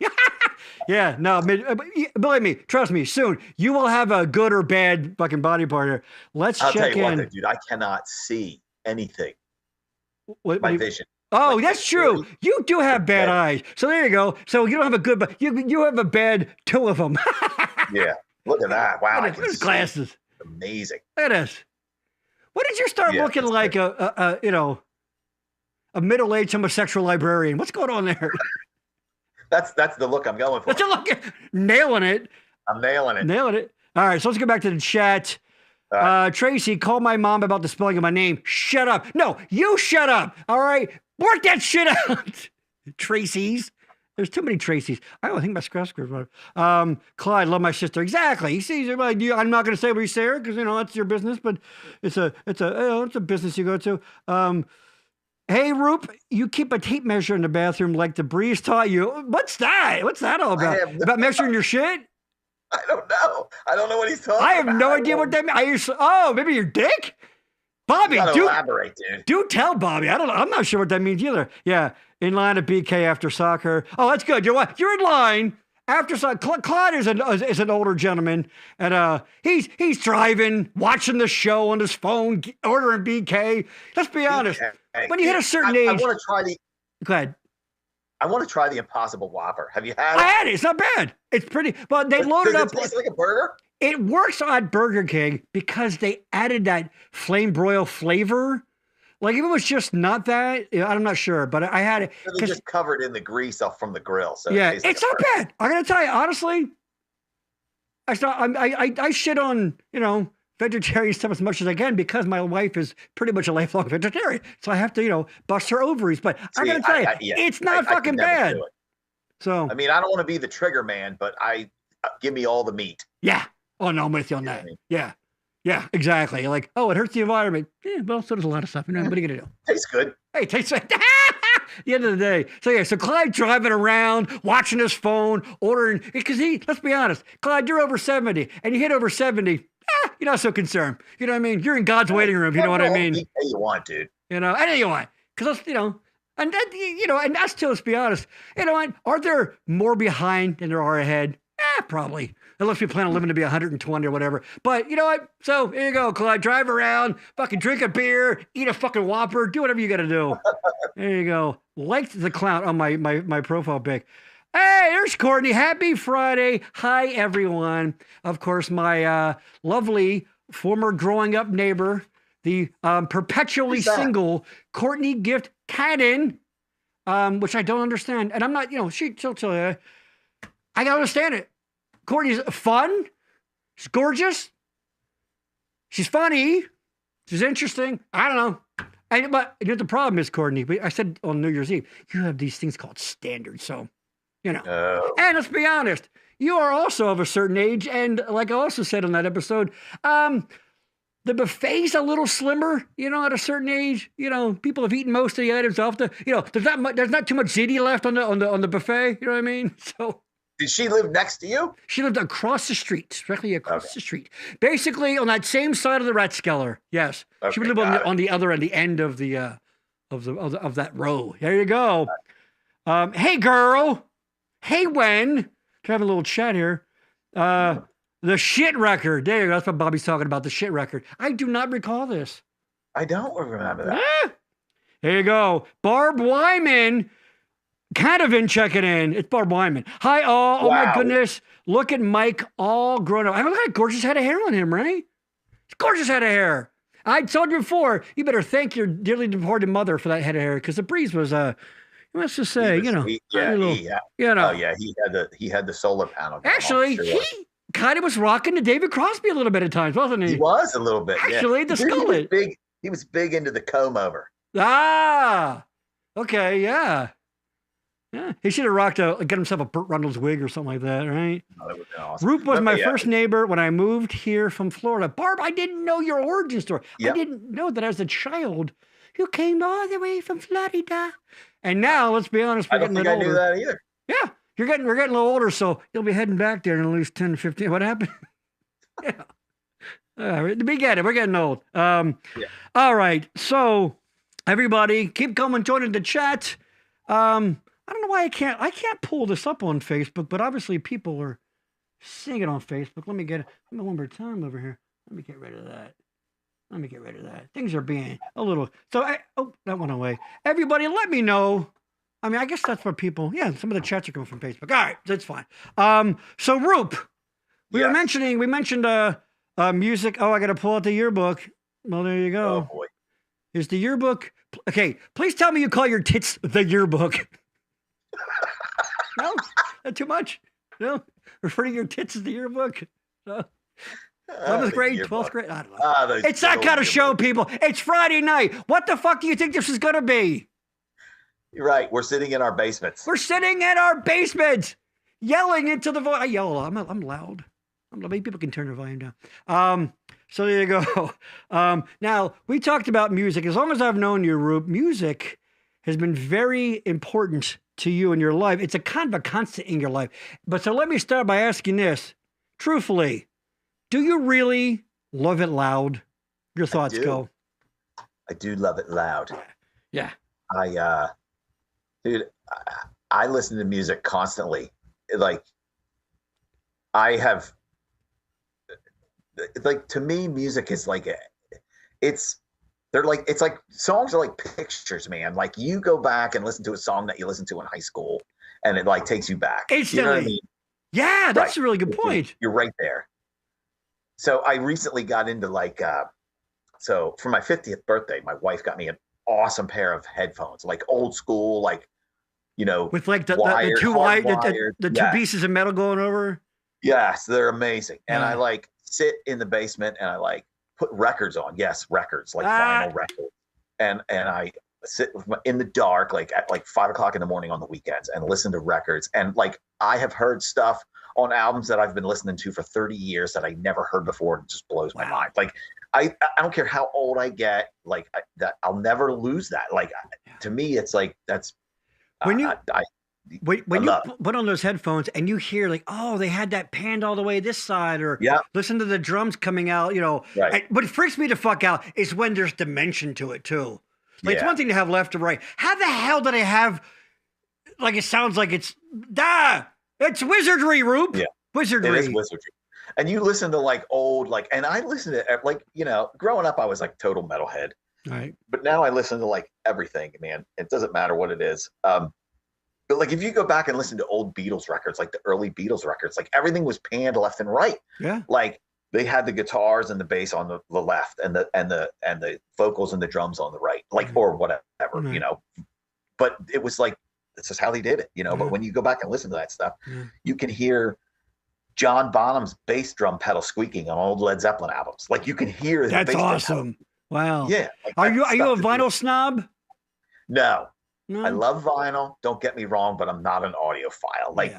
Yeah, no, believe me, trust me, soon you will have a good or bad fucking body part here. I'll check tell you in. What, dude, I cannot see anything. My vision. Oh, that's true. You do have bad eyes. So there you go. So you don't have a good, but you have a bad two of them. Yeah. Look at that. Wow. Look at his glasses. Amazing. Look at this. When did you start looking like a middle-aged homosexual librarian? What's going on there? That's the look I'm going for. That's a look. Nailing it. I'm nailing it. Nailing it. All right, so let's get back to the chat. Tracy, call my mom about the spelling of my name. Shut up. No, you shut up. All right? Work that shit out. Tracy's. There's too many Tracy's. I don't think my scratch. Clyde, love my sister. Exactly. He sees it. I'm not going to say what you say her because that's your business, but it's a business you go to. Hey, Roop, you keep a tape measure in the bathroom like the breeze taught you. What's that? What's that all about? About measuring your shit? I don't know. I don't know what he's talking about. I have no idea what that means. Maybe your dick? Bobby, elaborate, dude. Do tell Bobby. I don't know. I'm not sure what that means either. Yeah, in line at BK after soccer. Oh, that's good. You're in line after soccer. Clyde is an older gentleman, and he's driving, watching the show on his phone, ordering BK. Let's be honest. When you hit a certain age, I want to try the. Go ahead. I want to try the Impossible Whopper. Have you had it? I had it. It's not bad. It's pretty. But they loaded up. Does it taste like a burger? It works on Burger King because they added that flame broil flavor. Like if it was just not that, I'm not sure. But I had it. So they just covered in the grease off from the grill. So yeah, it's not bad. I'm gonna tell you honestly. I shit on vegetarian stuff as much as I can because my wife is pretty much a lifelong vegetarian. So I have to, bust her ovaries. But I gotta tell you, it's not fucking bad. So I mean, I don't want to be the trigger man, but give me all the meat. Yeah. Oh no, I'm with you on that. Yeah. Yeah, exactly. Like, it hurts the environment. Yeah, well, so does a lot of stuff. What are you gonna do? Tastes good. Hey, tastes like the end of the day. So Clyde driving around, watching his phone, ordering because let's be honest, Clyde, you're over 70 and you hit over 70. You're not so concerned. You know what I mean? You're in God's waiting room. You know what I mean? Anything you want, dude. Anything you want. Because and that, and that's too, let's be honest. You know what? Are there more behind than there are ahead? Probably. Unless we plan on living to be 120 or whatever. But you know what? So here you go, Clyde. Drive around, fucking drink a beer, eat a fucking Whopper, do whatever you got to do. There you go. Liked the clown on my profile pic. Hey, there's Courtney. Happy Friday. Hi, everyone. Of course, my lovely former growing up neighbor, the perpetually single Courtney Gift Cadden, which I don't understand. And I'm not, she'll tell you. I gotta understand it. Courtney's fun. She's gorgeous. She's funny. She's interesting. I don't know. But the problem is, Courtney, I said on New Year's Eve, you have these things called standards. So, And let's be honest, you are also of a certain age. And like I also said on that episode, the buffet's a little slimmer, at a certain age. People have eaten most of the items off the, there's not too much ziti left on the buffet. You know what I mean? So. Did she live next to you? She lived across the street, directly across the street. Basically on that same side of the Rathskeller. Yes. Okay, she would live on the other end, the end of the of that row. There you go. Hey girl. Hey Wen. Can I have a little chat here? The shit record. There you go. That's what Bobby's talking about. The shit record. I do not recall this. I don't remember that. There you go. Barb Wyman. Kind of in checking in. It's Barb Wyman. Hi, all. Oh, my goodness. Look at Mike all grown up. I mean, look at that gorgeous head of hair on him, right? It's gorgeous head of hair. I told you before, you better thank your dearly departed mother for that head of hair because the breeze was, let's just say, he had the solar panel. Actually, he kind of was rocking to David Crosby a little bit at times, wasn't he? He was a little bit. Actually, the skullet. He was big into the comb over. Okay, yeah. Yeah, he should have get himself a Burt Reynolds wig or something like that, right? Oh, that would be awesome. Roop was my first neighbor when I moved here from Florida. Barb, I didn't know your origin story. Yep. I didn't know that as a child you came all the way from Florida. And now, let's be honest, we're getting a little older. I don't think I knew that either. Yeah, we're getting a little older, so you'll be heading back there in at least 10, 15. What happened? Yeah. We're getting old. All right, so everybody, keep coming, joining the chat. I don't know why I can't pull this up on Facebook, but obviously people are seeing it on Facebook. Let me get it one more time over here. Let me get rid of that. Things are being a little, that went away. Everybody, let me know. I mean, I guess that's what people, some of the chats are coming from Facebook. All right, that's fine. So Roop, Yes. We mentioned music. Oh, I got to pull out the yearbook. Well, there you Oh go. boy. Is the yearbook okay? Please tell me you call your tits the yearbook. No, not too much. No, referring to your tits as the yearbook. No. 11th The grade, 12th yearbook. grade. I don't know. Those It's good that old kind of show, yearbooks. people. It's Friday night. What the fuck do you think this is going to be? You're right. We're sitting in our basements. We're sitting in our basement, yelling into the void. I yell a lot. I'm loud. Maybe people can turn their volume down. So there you go. Now, we talked about music. As long as I've known you, Rube, music has been very important to you in your life. It's a kind of a constant in your life. But so let me start by asking this. Truthfully, do you really love it loud? Your thoughts go. I do love it loud. Yeah. Dude, I listen to music constantly. Like, I have, like, to me, music is like, it's like songs are like pictures, man. Like, you go back and listen to a song that you listened to in high school, and it like takes you back. Instantly. You know what I mean? Yeah, that's a really good point. You're right there. So I recently got into like, so for my 50th birthday, my wife got me an awesome pair of headphones, like old school, like, with like the wired, two hardwired. the two pieces of metal going over. Yes, they're amazing. And Yeah. I like sit in the basement and I like put records on. Yes, records, like vinyl records. And I sit in the dark, like at like 5 o'clock in the morning on the weekends and listen to records. And like I have heard stuff on albums that I've been listening to for 30 years that I never heard before. It just blows my mind. Like I don't care how old I get, like that I'll never lose that. Like to me, it's like that's when you when you put on those headphones and you hear like, oh, they had that panned all the way this side, or listen to the drums coming out, Right. And what freaks me the fuck out is when there's dimension to it too. Like it's one thing to have left or right. How the hell did I have? Like it sounds like it's wizardry, Rube. Yeah, wizardry. It is wizardry. And you listen to like old, like, and I listen to like, growing up, I was like total metalhead. Right. But now I listen to like everything, man. It doesn't matter what it is. But like if you go back and listen to old Beatles records, like the early Beatles records, like everything was panned left and right. Yeah. Like they had the guitars and the bass on the left and the vocals and the drums on the right, like or whatever, But it was like this is how they did it, But when you go back and listen to that stuff, you can hear John Bonham's bass drum pedal squeaking on old Led Zeppelin albums. Like you can hear that's awesome. Wow. Yeah. Like are you a vinyl snob? No. I love vinyl. Don't get me wrong, but I'm not an audiophile. Like,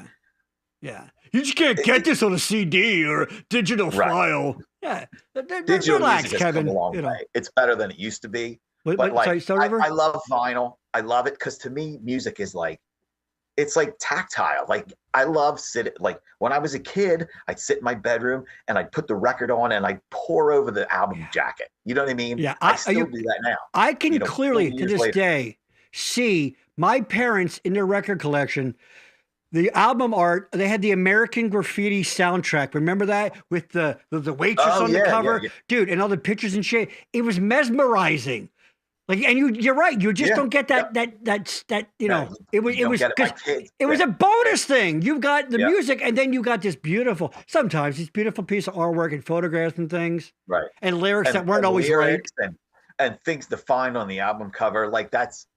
yeah. You just can't get this on a CD or digital file. Yeah. Digital relax, music has Kevin. come a long way. It's better than it used to be. But like, sorry, I love vinyl. I love it because to me, music is like, it's like tactile. Like I love like when I was a kid, I'd sit in my bedroom and I'd put the record on and I'd pour over the album jacket. You know what I mean? Yeah. I still do that now. I can clearly to this day see my parents in their record collection, the album art. They had the American Graffiti soundtrack. Remember that with the waitress on the cover, dude, and all the pictures and shit. It was mesmerizing. Like, and you're right. You just don't get that. It was a bonus thing. You got the music, and then you got this beautiful, sometimes this beautiful piece of artwork and photographs and things, right? And lyrics that weren't always right, and things defined on the album cover. Like that's,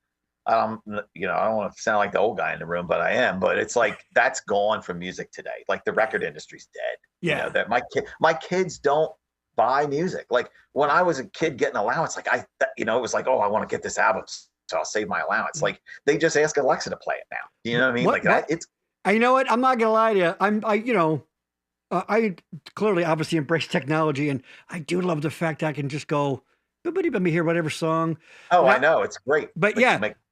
I don't want to sound like the old guy in the room, but I am. But it's like that's gone from music today. Like the record industry's dead. Yeah, that my kids don't buy music. Like when I was a kid getting allowance, like it was like, oh, I want to get this album, so I'll save my allowance. Like they just ask Alexa to play it now. You know what I mean? It's. You know what? I'm not gonna lie to you. I clearly obviously embrace technology, and I do love the fact I can just go, let me hear whatever song. Oh, I know it's great. But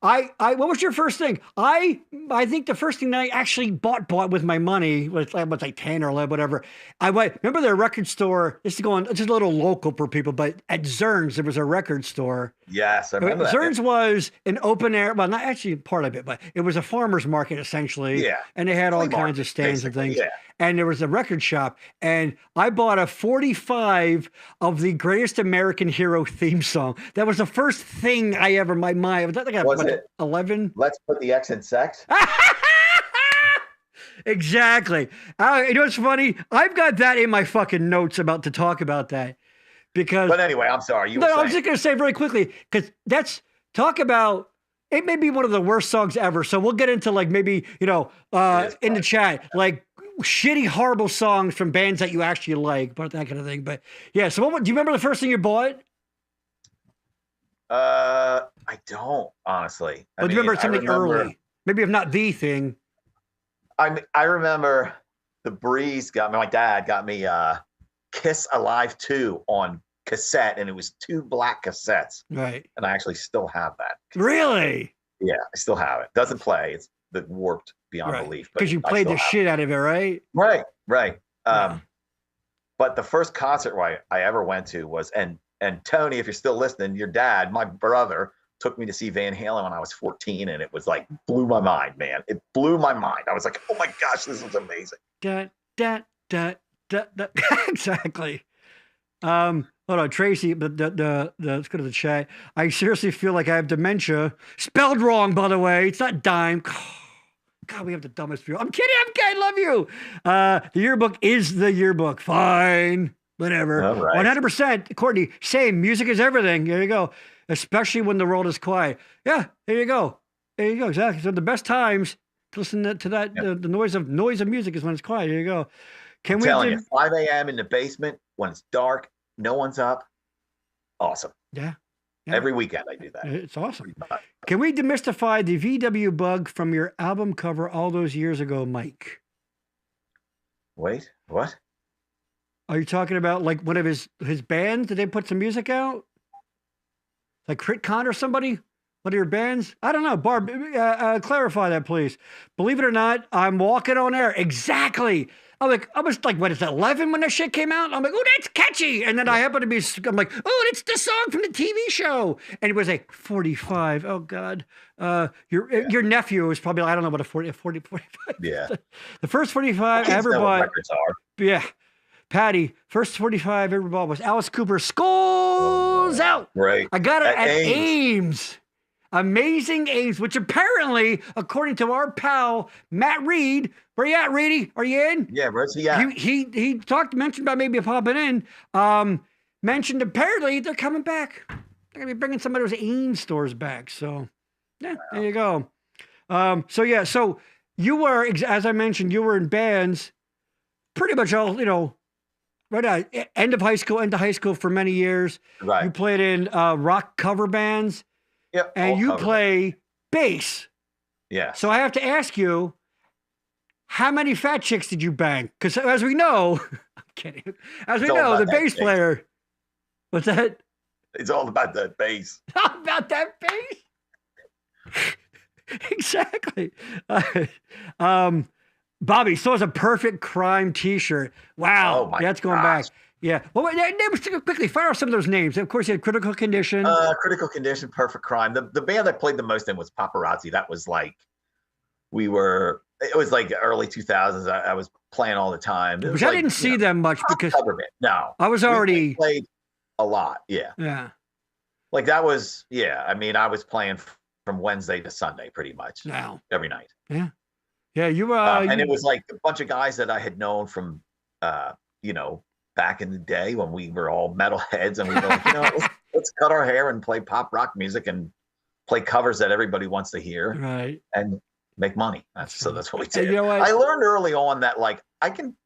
what was your first thing? I think the first thing that I actually bought with my money was like 10 or 11, whatever. Remember the record store. This is just a little local for people, but at Zern's there was a record store. Yes, I remember that. Zern's was an open air. Well, not actually part of it, but it was a farmer's market essentially. Yeah, and they had all kinds of stands and things. Yeah. And there was a record shop, and I bought a 45 of the Greatest American Hero theme song. That was the first thing I ever, my mind, was that like was it 11? Let's put the X in sex. Exactly. You know what's funny? I've got that in my fucking notes about to talk about that because. But anyway, I'm sorry. You were No, saying. I was just gonna say very quickly because that's talk about. It may be one of the worst songs ever. So we'll get into like maybe in the chat like shitty, horrible songs from bands that you actually like, but that kind of thing. But yeah. So do you remember the first thing you bought? I don't honestly. Do you remember something early? Maybe if not the thing. I remember the Breeze my dad got me Kiss Alive 2 on cassette, and it was 2 black cassettes. Right. And I actually still have that. Really? Yeah, I still have it. Doesn't play. It's warped beyond belief. Because you played the shit out of it, right? Right. Yeah. But the first concert I ever went to was and Tony, if you're still listening, your dad, my brother, took me to see Van Halen when I was 14, and it was like blew my mind, man. It blew my mind. I was like, oh my gosh, this is amazing. Exactly. Hold on, Tracy. Let's go to the chat. I seriously feel like I have dementia. Spelled wrong, by the way. It's not dime. God, we have the dumbest view. I'm kidding. I love you. The yearbook is the yearbook. Fine. Whatever. All right. 100%. Courtney, same. Music is everything. There you go. Especially when the world is quiet. Yeah, there you go. There you go. Exactly. So the best times to listen to that, the noise of music is when it's quiet. There you go. I'm telling you, 5 a.m. in the basement when it's dark, no one's up. Awesome. Yeah. Every weekend I do that. It's awesome. Can we demystify the VW bug from your album cover all those years ago, Mike? Wait, what? Are you talking about like one of his bands? Did they put some music out? Like CritCon or somebody? One of your bands? I don't know. Barb, clarify that, please. Believe it or not, I'm walking on air. Exactly. I was like, what is that, 11 when that shit came out? I'm like, oh, that's catchy. And then I happen to be, I'm like, oh, it's the song from the TV show. And it was a 45. Oh, God. Your nephew was probably, I don't know, about a 40, 45. Yeah. The first 45 I ever bought. Records are. Yeah. Patty, first 45 I ever bought was Alice Cooper, Schools Out. Right. I got it at Ames. Amazing Ames, which apparently, according to our pal, Matt Reed, where you at, Reedy? Are you in? Yeah, where's he at? He mentioned about maybe popping in. Mentioned apparently they're coming back. They're going to be bringing some of those Ames stores back. So, yeah, There you go. So you were, as I mentioned, you were in bands pretty much all, right at end of high school for many years. Right. You played in rock cover bands. Yep. And you play bass. Yeah. So I have to ask you, how many fat chicks did you bang? Because as we know, I'm kidding. As we know, the bass player. What's that? It's all about that bass. All about that bass. Exactly. Bobby, so it's a Perfect Crime T-shirt. Wow, that's going back. Yeah. Well, quickly fire off some of those names. Of course, you had Critical Condition. Critical Condition, Perfect Crime. The band I played the most in was Paparazzi. That was like, it was like early 2000s. I was playing all the time. Which I didn't see them much because no, I was already played a lot. Yeah. Yeah. Like that was, I mean, I was playing from Wednesday to Sunday pretty much. Now. Every night. Yeah. Yeah. You and it was like a bunch of guys that I had known from, back in the day when we were all metalheads and we were like, let's cut our hair and play pop rock music and play covers that everybody wants to hear, right? And make money. That's what we did. You know what? I learned early on that like I can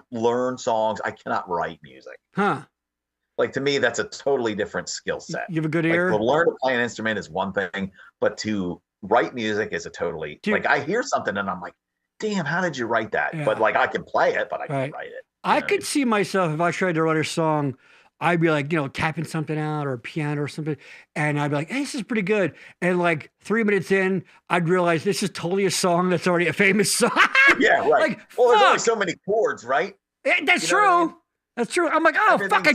learn songs. I cannot write music. Huh? Like to me, that's a totally different skill set. You have a good ear. To learn to play an instrument is one thing, but to write music is a totally like I hear something and I'm like, damn, how did you write that? Yeah. But like I can play it, but I can't write it. I could see myself if I tried to write a song, I'd be like, tapping something out or a piano or something. And I'd be like, hey, this is pretty good. And like 3 minutes in, I'd realize this is totally a song that's already a famous song. Yeah, right. Like, there's only so many chords, right? Yeah, that's true. I mean? That's true. I'm like, oh, fuck.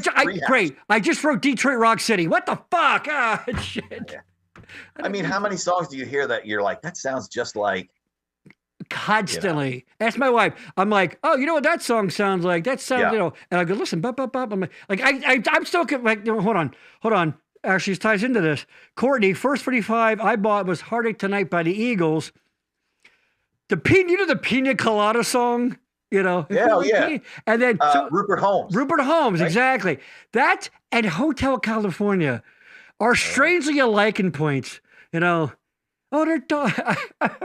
Great. I just wrote Detroit Rock City. What the fuck? Ah, shit. Yeah. I mean, how many songs do you hear that you're like, that sounds just like. Constantly. Ask my wife. I'm like, oh, you know what that song sounds like? That sounds, and I go, listen, bop, bop, bop. I'm like, I'm still like, hold on. Actually, it ties into this. Courtney, first 45 I bought was Heartache Tonight by the Eagles. the Pina Colada song, Yeah. and then Rupert Holmes. Rupert Holmes, right? exactly. That and Hotel California are strangely alike in points. Oh, they're I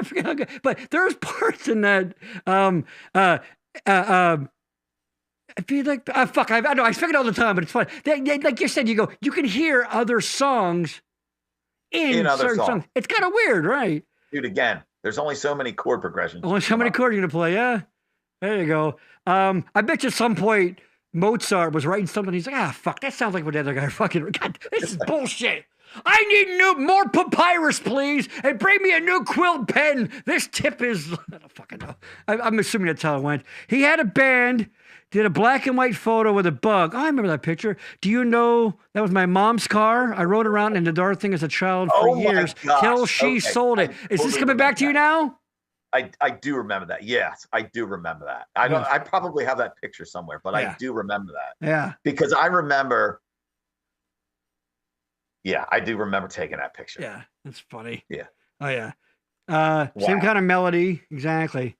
forget how good, but there's parts in that. I feel like fuck. I know I speak it all the time, but it's fun. Like you said, you can hear other songs in other certain songs. It's kind of weird, right? Dude, again, there's only so many chord progressions. Only so many chords you're gonna play. Yeah, there you go. I bet you at some point Mozart was writing something. He's like, fuck, that sounds like what the other guy fucking. God, this is bullshit. I need more papyrus, please, and bring me a new quilt pen. This tip is, I don't fucking know. I'm assuming that's how it went. He had a band, did a black and white photo with a bug. Oh, I remember that picture. Do you know that was my mom's car? I rode around in the dark thing as a child for years till she sold it. Is this coming back to you now? I do remember that. Yes, I do remember that. I probably have that picture somewhere, but I do remember that. Yeah. Because I remember. Yeah, I do remember taking that picture. Yeah, that's funny. Yeah. Oh, yeah. Same kind of melody. Exactly.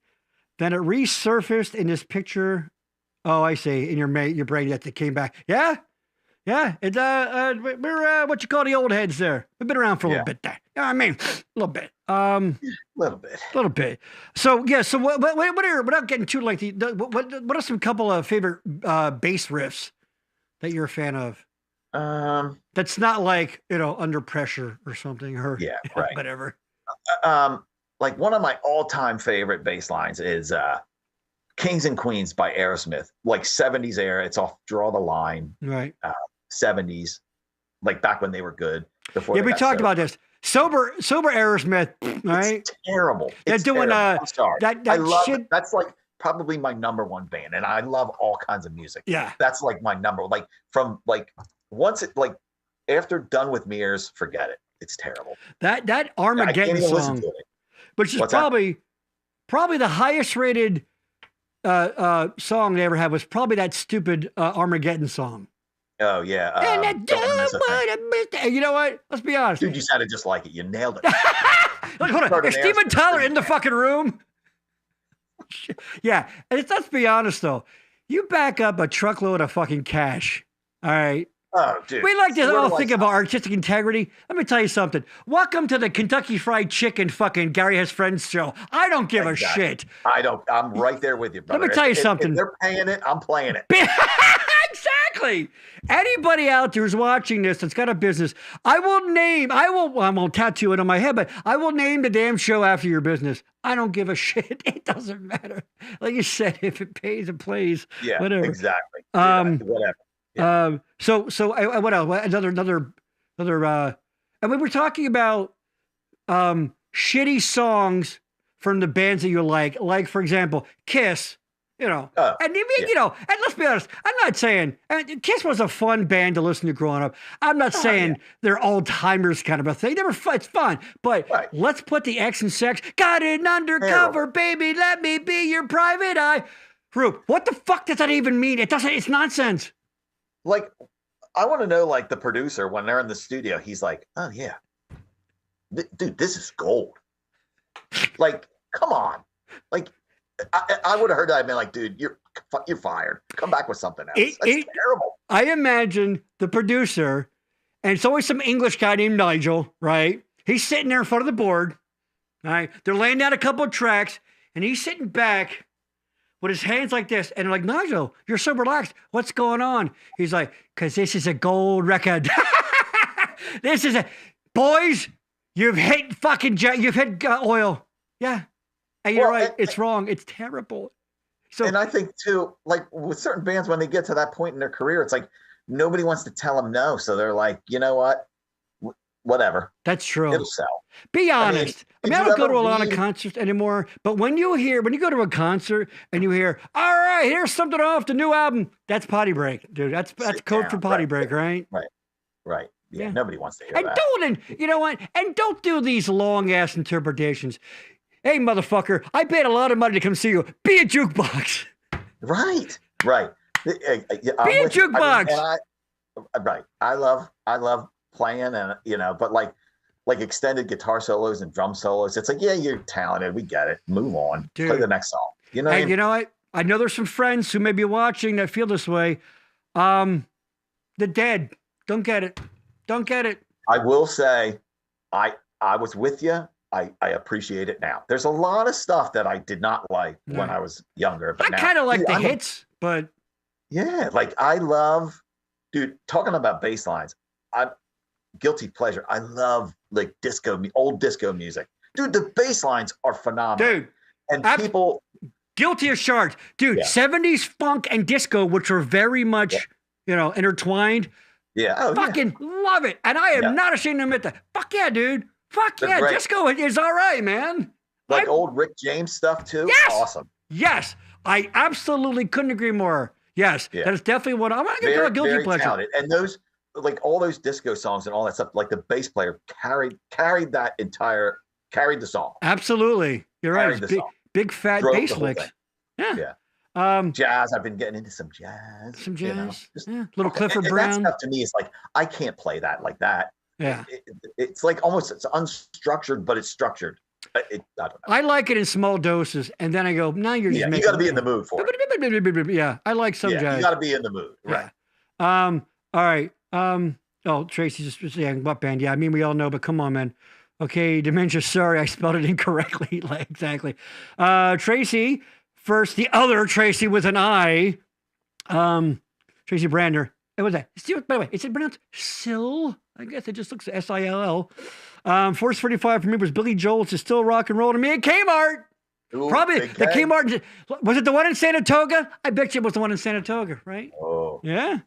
Then it resurfaced in this picture. Oh, I see. In your brain that came back. Yeah. Yeah. It's, we're, what you call the old heads there. We've been around for a little bit there. You know what I mean? A little bit. Little bit. So, yeah. So what are, without getting too lengthy, what are some couple of favorite bass riffs that you're a fan of? That's not like, Under Pressure or something, or right. whatever. Like one of my all-time favorite bass lines is Kings and Queens by Aerosmith, like 70s era. It's off Draw the Line, right? 70s, like back when they were good. Before we talked about this. Sober Aerosmith, right? It's terrible. They're doing I'm sorry. I love shit. It. That's like probably my number one band, and I love all kinds of music. Yeah, that's like my number. Like from like once it like after Done with Mirrors, forget it. It's terrible. That Armageddon song, which is probably the highest rated song they ever had, was probably that stupid Armageddon song. Oh yeah. You know what? Let's be honest. Dude, you sounded just like it. You nailed it. Look, hold on. Is Steven Tyler in the fucking room? Yeah. Let's be honest though. You back up a truckload of fucking cash. All right. Oh, dude. We like to all think about artistic integrity. Let me tell you something. Welcome to the Kentucky Fried Chicken fucking Gary Has Friends show. I don't give a shit. I'm right there with you, brother. Let me tell you something. If they're paying it, I'm playing it. Exactly. Anybody out there who's watching this that's got a business, I won't tattoo it on my head, but I will name the damn show after your business. I don't give a shit. It doesn't matter. Like you said, if it pays, it plays. Yeah, whatever. Exactly. Whatever. Yeah. So what else? Another, and we were talking about shitty songs from the bands that you like for example, Kiss. And let's be honest, I'm not saying, Kiss was a fun band to listen to growing up. I'm not saying they're old timers kind of a thing. It's fun, but let's put the X and sex. Got it undercover, baby. Let me be your private eye. Rube, what the fuck does that even mean? It's nonsense. Like, I want to know, like, the producer, when they're in the studio, he's like, oh yeah, dude, this is gold. Like, come on. Like, I would have heard that. I'd been like, dude, you're fired. Come back with something else. That's terrible. I imagine the producer, and it's always some English guy named Nigel, right? He's sitting there in front of the board. All right. They're laying down a couple of tracks, and he's sitting back with his hands like this. And they're like, Nigel, you're so relaxed. What's going on? He's like, because this is a gold record. Boys, you've hit oil. Yeah. And you're right. It's wrong. It's terrible. So, and I think too, like with certain bands, when they get to that point in their career, it's like nobody wants to tell them no. So they're like, you know what? Whatever. That's true. It'll sell. Be honest. I don't go to a lot of concerts anymore, but when you go to a concert and you hear, all right, here's something off the new album, that's potty break, dude. That's code for potty break, right? Right. Yeah. Nobody wants to hear that. You know what? And don't do these long ass interpretations. Hey, motherfucker, I paid a lot of money to come see you. Be a jukebox. Right. Be a jukebox. I love playing, and but like like extended guitar solos and drum solos. It's like, yeah, you're talented. We get it. Move on. Dude. Play the next song. You know what I mean? You know what? I know there's some friends who may be watching that feel this way. The Dead. Don't get it. Don't get it. I will say, I was with you. I appreciate it now. There's a lot of stuff that I did not like when I was younger. But I kind of like the hits, but yeah, like I love, dude. Talking about bass lines, I'm guilty pleasure. I love like old disco music, dude. The bass lines are phenomenal, dude. And people guilty as charged, dude. 70s funk and disco, which are very much intertwined. Yeah, fucking love it, and I am not ashamed to admit that. Fuck yeah, dude. Fuck yeah, disco is all right, man. Like old Rick James stuff too. Yes, awesome. Yes, I absolutely couldn't agree more. Yes, that is definitely what I'm gonna give a guilty pleasure. Talented. And those, like all those disco songs and all that stuff, like the bass player carried the song. Absolutely, you're right. Big fat bass licks. Yeah. Jazz. I've been getting into some jazz. Little Clifford Brown. That stuff to me is like I can't play that like that. Yeah, it's like it's unstructured, but it's structured. I don't know. I like it in small doses, and then I go, "Now you're just making." You got to be in the mood for it. Yeah, I like some jazz. You got to be in the mood, right? All right. Tracy's just saying what band? Yeah, I mean we all know, but come on, man. Okay, dementia. Sorry, I spelled it incorrectly. Exactly. Tracy, first the other Tracy with an I. Tracy Brander. What was that? By the way, is it pronounced Sill? I guess it just looks Sill. Force 45 for me was Billy Joel's "Is Still Rock and Roll" to me at Kmart. Ooh, probably the Kmart. Was it the one in Saratoga? I bet you it was the one in Saratoga, right? Oh. Yeah.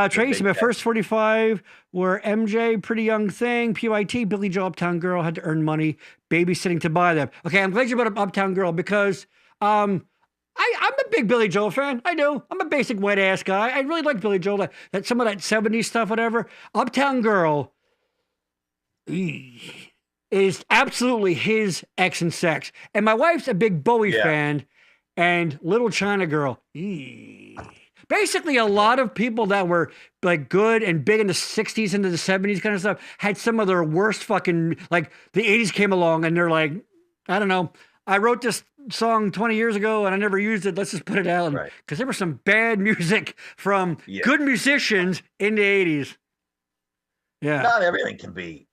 Tracy, my first 45 were MJ, Pretty Young Thing, PYT, Billy Joel, Uptown Girl, had to earn money, babysitting to buy them. Okay, I'm glad you brought up Uptown Girl because I'm a big Billy Joel fan. I do. I'm a basic white ass guy. I really like Billy Joel. That some of that 70s stuff, whatever. Uptown Girl is absolutely his X and Sex. And my wife's a big Bowie fan, and Little China Girl. Basically, a lot of people that were like good and big in the 60s into the 70s kind of stuff had some of their worst fucking, like the 80s came along and they're like, I don't know. I wrote this song 20 years ago and I never used it. Let's just put it out. Because there was some bad music from good musicians in the 80s. Yeah. Not everything can be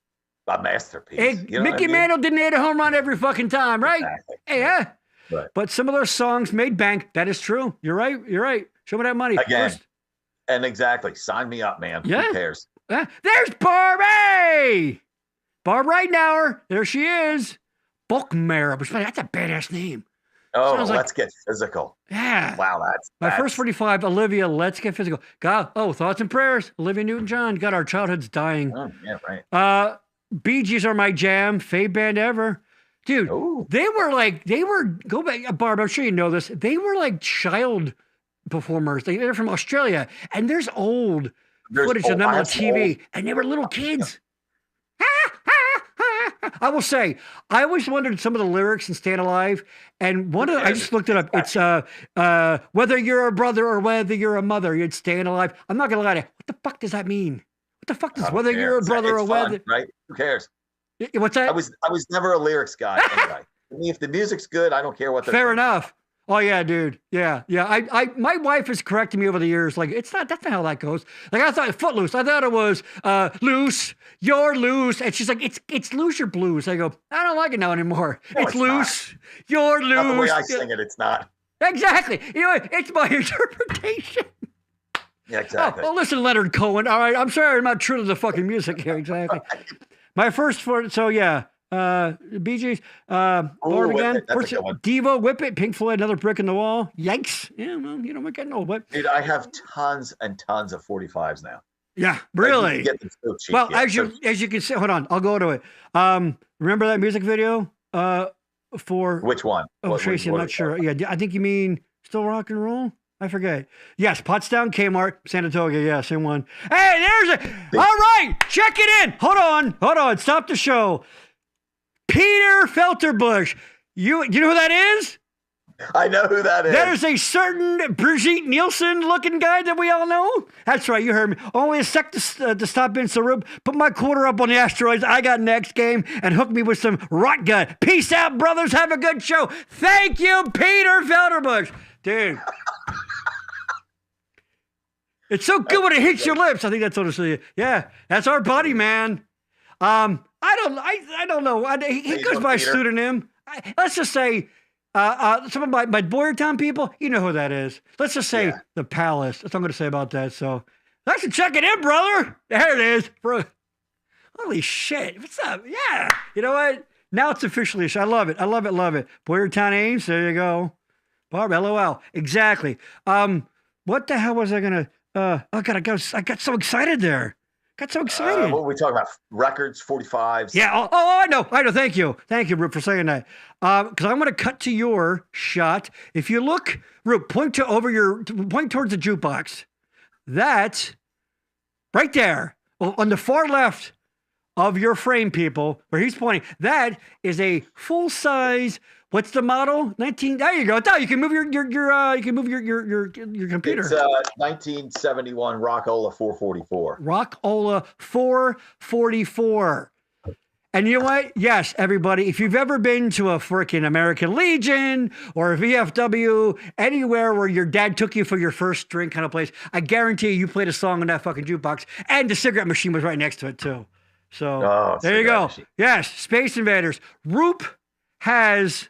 a masterpiece. Mickey Mantle didn't hit a home run every fucking time, right? Exactly. Yeah. Right. But some of those songs made bank. That is true. You're right. Show me that money. Again. And exactly. Sign me up, man. Yeah. Who cares? There's Barbie! Barb Reitnauer. There she is. Buckmare. That's a badass name. Oh, let's get physical. Yeah. Wow, that's my first 45, Olivia, let's get physical. Thoughts and prayers. Olivia Newton-John. God, our childhood's dying. Oh, yeah, right. Bee Gees are my jam. Fave band ever. Dude, they were, go back, Barb, I'm sure you know this. They were like child performers. They're from Australia. And there's old footage of them on TV. And they were little kids. I will say, I always wondered some of the lyrics in Stand Alive, and I just looked it up. It's whether you're a brother or whether you're a mother, you'd stand alive. I'm not gonna lie to you. What the fuck does that mean? What the fuck does whether you're a brother or whether? Right? Who cares? What's that? I was never a lyrics guy anyway. I mean, if the music's good, I don't care what. Fair enough. Oh yeah, dude. Yeah. My wife has corrected me over the years. Like, that's not how that goes. Like, I thought Footloose. I thought it was loose. You're loose. And she's like, it's loose, you're blues. I go, I don't like it now anymore. No, it's loose. Not. You're loose. Not the way I sing it, it's not. Exactly. You know, it's my interpretation. Yeah, exactly. Oh, listen, Leonard Cohen. All right, I'm sorry, I'm not true to the fucking music here. Exactly. My first Bee Gees, Barb again. First, Devo, Whip It, Pink Floyd, Another Brick in the Wall. Yikes. Yeah, well, we're getting old. But dude, I have tons and tons of 45s now. Yeah, really? Like, get them so cheap. Well, as you can see, hold on, I'll go to it. Remember that music video? For which one? Oh, Tracy, I'm not sure. Yeah, I think you mean Still Rock and Roll? I forget. Yes, Pottstown, Kmart, Saratoga. Yeah, same one. Hey, there's it. All right, check it in. Hold on. Stop the show. Peter Felterbush. You know who that is? I know who that is. There's a certain Brigitte Nielsen-looking guy that we all know. That's right, you heard me. Only a sec to stop in, so Rube, put my quarter up on the asteroids. I got next game, and hook me with some rot gun. Peace out, brothers. Have a good show. Thank you, Peter Felderbush. Dude. It's so good when it hits your lips. I think that's what it's saying. Yeah, that's our buddy, man. I don't know. He goes by a pseudonym. Let's just say some of my Boyertown people, you know who that is. Let's just say the Palace. That's what I'm going to say about that. So thanks for checking in, brother. There it is, bro. Holy shit. What's up? Yeah. You know what? Now it's officially a show. I love it. I love it. Love it. Boyertown Ames. There you go. Barb, LOL. Exactly. What the hell was I going to? Oh God, I got so excited there. Got so excited. What were we talking about? Records, 45s. Yeah. I know. Thank you, Rube, for saying that. Because I'm going to cut to your shot. If you look, Rube, point towards the jukebox. That right there on the far left of your frame, people, where he's pointing. That is a full size. What's the model? 19. There you go. Now you can move your computer. It's 1971 Rockola 444. Rockola 444. And you know what? Yes, everybody, if you've ever been to a freaking American Legion or a VFW, anywhere where your dad took you for your first drink kind of place, I guarantee you played a song on that fucking jukebox, and the cigarette machine was right next to it too. So there you go. Machine. Yes, Space Invaders. Roop is,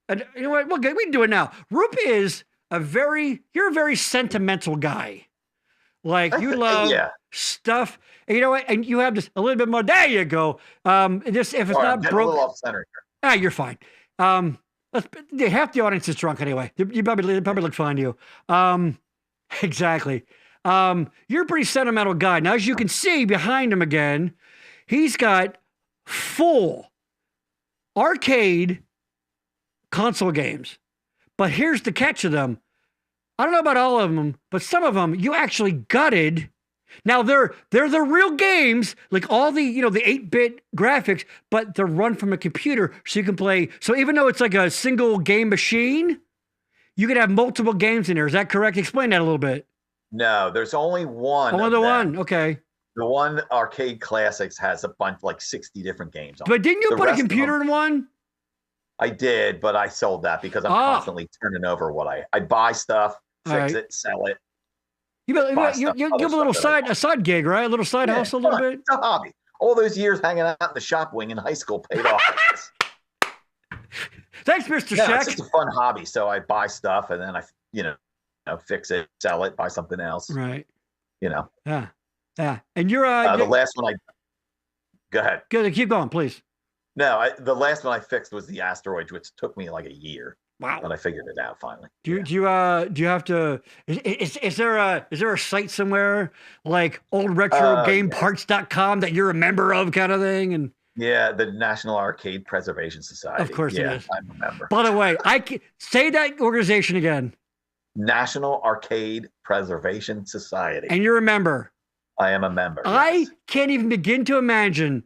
and you know what? We can do it now. Roop is you're a very sentimental guy. Like you love stuff. And you know what? And you have this a little bit more. There you go. If it's not broke. A little off center here. You're fine. Half the audience is drunk anyway. You probably look fine to you. Exactly. You're a pretty sentimental guy. Now, as you can see behind him again, he's got full arcade console games. But here's the catch of them. I don't know about all of them, but some of them you actually gutted. Now they're the real games, like all the 8-bit graphics, but they're run from a computer, so you can play. So even though it's like a single game machine, you can have multiple games in there. Is that correct? Explain that a little bit. No, there's only one. Only the one. Okay. The one Arcade Classics has a bunch, like 60 different games on. But didn't you put a computer in one? I did, but I sold that because I'm constantly turning over what I buy stuff, fix it, sell it. You give a little side gig, right? A little side hustle, a little bit. It's a hobby. All those years hanging out in the shop wing in high school paid off. Thanks, Mr. Sheck. It's just a fun hobby. So I buy stuff and then I fix it, sell it, buy something else. Right. Yeah. And you're the last one go ahead. Good. Keep going, please. No, the last one I fixed was the asteroid, which took me like a year. Wow. But I figured it out finally. Do you have to? Is there a site somewhere like oldretrogameparts.com that you're a member of, kind of thing? And yeah, the National Arcade Preservation Society. Of course, it is. I'm a member. By the way, I can say that organization again. National Arcade Preservation Society. And you're a member. I am a member. I can't even begin to imagine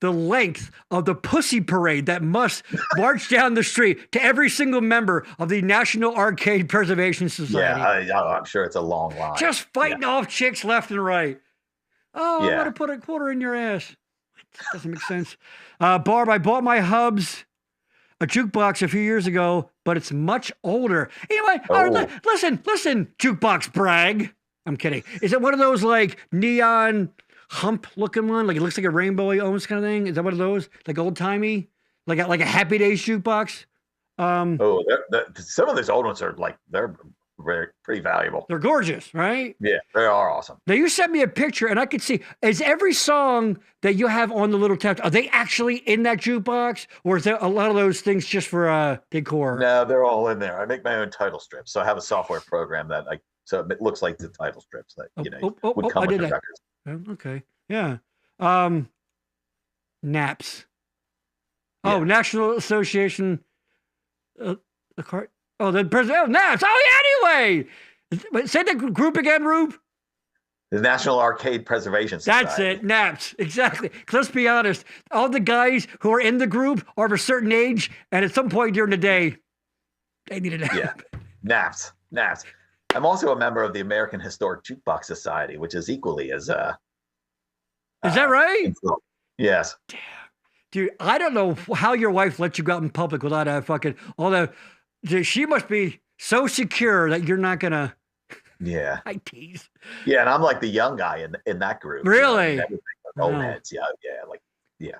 the length of the pussy parade that must march down the street to every single member of the National Arcade Preservation Society. Yeah, I'm sure it's a long line. Just fighting off chicks left and right. Oh, I'm going to put a quarter in your ass. That doesn't make sense. Barb, I bought my Hubs a jukebox a few years ago, but it's much older. Anyway, listen, jukebox brag. I'm kidding. Is it one of those like neon hump looking one? Like it looks like a rainbow almost kind of thing? Is that one of those? Like old timey? Like a Happy Days jukebox? Some of those old ones are like, they're pretty valuable. They're gorgeous, right? Yeah, they are awesome. Now you sent me a picture and I could see, is every song that you have on the little tab, are they actually in that jukebox? Or is there a lot of those things just for decor? No, they're all in there. I make my own title strips. So I have a software program so it looks like the title strips that, would come with the records. Oh, okay. Yeah. NAPS. Oh, National Association. The president. Oh, NAPS. Oh, yeah, anyway. Say the group again, Rube. The National Arcade Preservation Society. That's it. NAPS. Exactly. Let's be honest. All the guys who are in the group are of a certain age, and at some point during the day, They need a nap. Yeah. Naps. I'm also a member of the American Historic Jukebox Society, which is equally as Is that right? Yes. Damn. Dude, I don't know how your wife lets you go out in public without a fucking all that. She must be so secure that you're not gonna. Yeah. I tease. Yeah, and I'm like the young guy in that group. Really? Old heads. Yeah. Like, yeah.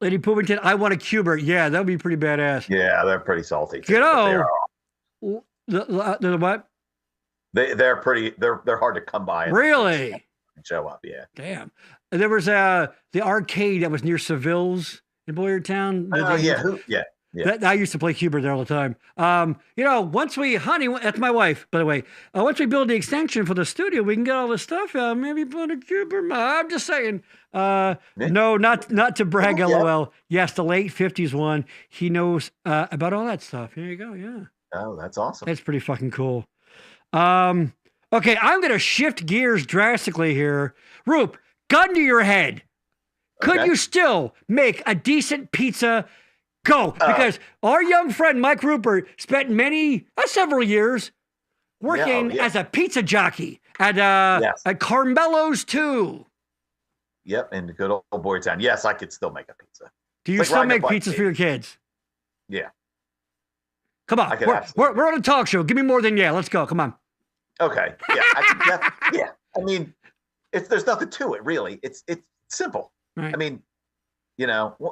Lady Poopington, I want a Cubert. Yeah, that would be pretty badass. Yeah, they're pretty salty. You know, the what? They're pretty. They're hard to come by. Really? Show up. Yeah. Damn. And there was the arcade that was near Seville's in Boyertown. Oh yeah. Yeah. I used to play Cubert there all the time. Once we, honey, that's my wife, by the way. Once we build the extension for the studio, we can get all this stuff out. Maybe put a Cubert. I'm just saying. No, not to brag, LOL. Yes, the late 50s one. He knows about all that stuff. Here you go. Yeah. Oh, that's awesome. That's pretty fucking cool. Okay, I'm going to shift gears drastically here. Roop, gun to your head. Could you still make a decent pizza? Go, because our young friend Mike Ruppert spent several years working as a pizza jockey at Carmelo's too. Yep, in the good old Boyertown. Yes, I could still make a pizza. Do you still make pizzas for your kids? Yeah. Come on, we're on a talk show. Give me more than let's go. Come on. Okay. Yeah. I mean, there's nothing to it really. It's simple. Right. I mean,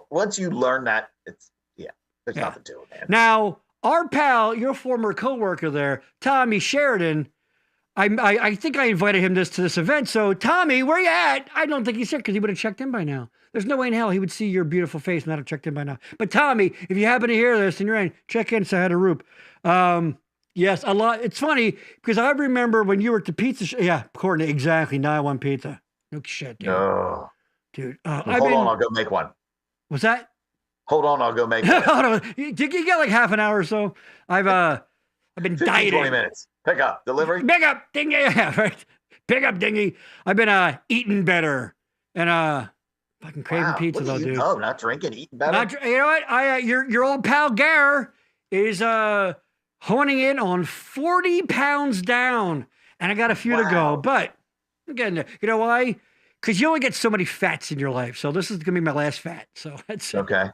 once you learn that, there's nothing to it, man. Now, our pal, your former coworker there, Tommy Sheridan, I think I invited him to this event. So, Tommy, where you at? I don't think he's here because he would have checked in by now. There's no way in hell he would see your beautiful face and not have checked in by now. But Tommy, if you happen to hear this and you're in, check in, say hi to Roop. Yes, a lot. It's funny because I remember when you were at the pizza shop. Yeah, Courtney, exactly. Now I want pizza. No shit, dude. No. Dude. Hold on, I'll go make one. What's that? Hold on, I'll go make one. You get like half an hour or so. I've been 15, dieting. 20 minutes. Pick up. Delivery? Pick up, dingy. Yeah, right. Pick up, dingy. I've been eating better and fucking craving pizza though, dude. Oh, not drinking, eating better. You know what? Your old pal Gare is honing in on 40 pounds down, and I got a few to go. But I'm getting there. You know why? Because you only get so many fats in your life. So this is going to be my last fat. So that's okay.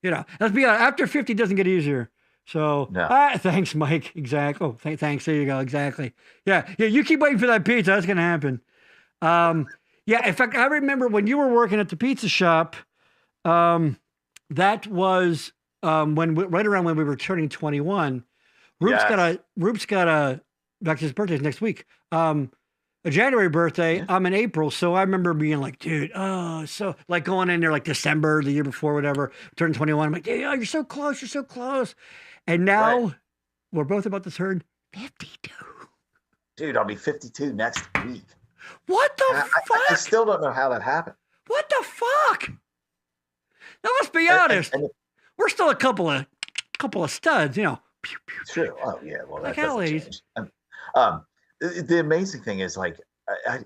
Let's be honest. After 50, it doesn't get easier. So thanks, Mike. Exactly. Oh, thanks. There you go. Exactly. Yeah. You keep waiting for that pizza. That's going to happen. In fact, I remember when you were working at the pizza shop. That was right around when we were turning 21. Roop's got a back to his birthday next week. A January birthday. Yeah. I'm in April, so I remember being like, dude, so like going in there like December the year before, whatever, turning 21. I'm like, dude, you're so close. And now we're both about to turn 52. Dude, I'll be 52 next week. What the fuck? I still don't know how that happened. What the fuck? Now let's be honest. We're still a couple of studs, True. Oh yeah. Well, like how, ladies. The amazing thing is, like,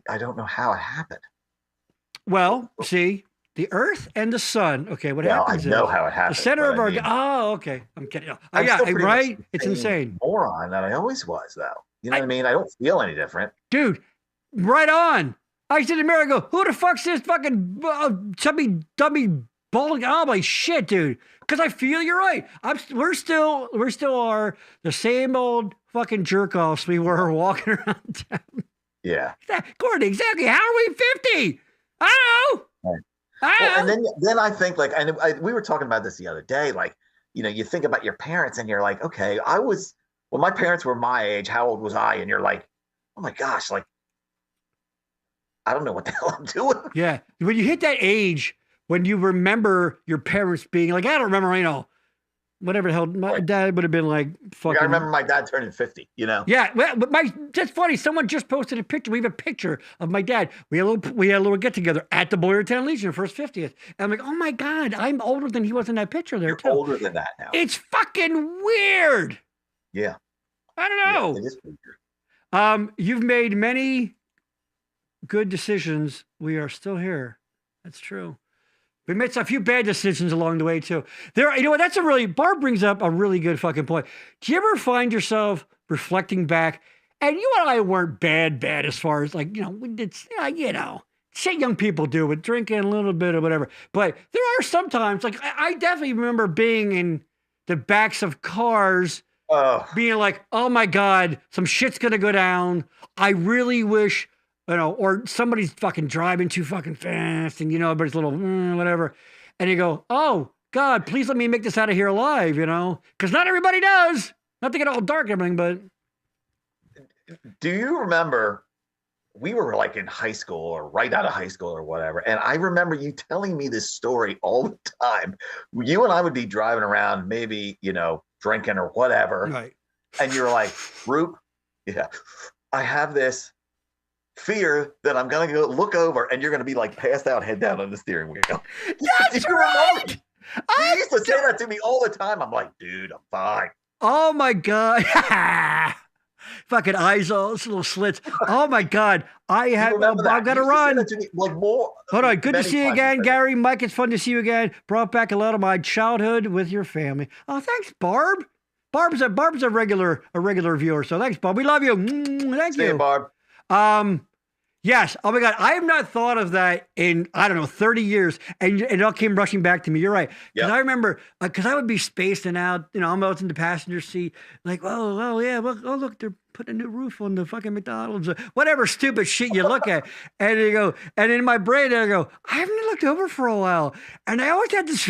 I don't know how it happened. Well, see, the Earth and the Sun. Okay, what happens? I know how it happened. The center of our. Oh, okay. I'm kidding. Right. It's insane. Moron that I always was, though. You know what I mean? I don't feel any different, dude. Right on. I sit in the mirror and go, "Who the fuck's this fucking chubby dummy bowling?" Oh my shit, dude. Because I feel you're right. We're still are the same old fucking jerk offs we were walking around town. Yeah. Gordon, exactly. How are we 50? I don't know. Right. And then I think, like, we were talking about this the other day. Like, you think about your parents and you're like, okay, my parents were my age. How old was I? And you're like, oh my gosh, like, I don't know what the hell I'm doing. Yeah. When you hit that age, when you remember your parents being like, I don't remember, whatever the hell, my dad would have been like, fucking. I remember my dad turning 50, Yeah, well, but that's funny. Someone just posted a picture. We have a picture of my dad. We had a little get together at the Boyertown Legion for his 50th. And I'm like, oh my God, I'm older than he was in that picture there. You're older than that now. It's fucking weird. Yeah. I don't know. Yeah, it is weird. You've made many good decisions. We are still here. That's true. We made a few bad decisions along the way too. You know what? Barb brings up a really good fucking point. Do you ever find yourself reflecting back, and you and I weren't bad as far as like, we did, shit young people do with drinking a little bit or whatever. But there are sometimes, like, I definitely remember being in the backs of cars, being like, oh my God, some shit's gonna go down. I really wish, or somebody's fucking driving too fucking fast and, everybody's a little, whatever. And you go, oh God, please let me make this out of here alive, because not everybody does. Not to get all dark and everything, but. Do you remember we were like in high school or right out of high school or whatever. And I remember you telling me this story all the time. You and I would be driving around, maybe, drinking or whatever. Right. And you're like, Roop, I have this fear that I'm going to go look over and you're going to be like passed out, head down on the steering wheel. That's right. You used to say that to me all the time. I'm like, dude, I'm fine. Oh my God. Fucking eyes, all those little slits. Oh my God. I've got to run. Like more. Hold on. Good to see you again, Gary. Mike, it's fun to see you again. Brought back a lot of my childhood with your family. Oh, thanks, Barb. Barb's a regular viewer. So thanks, Barb. We love you. Thank you. Hey, Barb. Yes. Oh my God. I have not thought of that in, 30 years. And it all came rushing back to me. You're right. Because I remember, because I would be spacing out, I'm out in the passenger seat, like, oh yeah, well, oh look, they're putting a new roof on the fucking McDonald's, whatever stupid shit you look at. And you go, and in my brain, I go, I haven't looked over for a while. And I always had this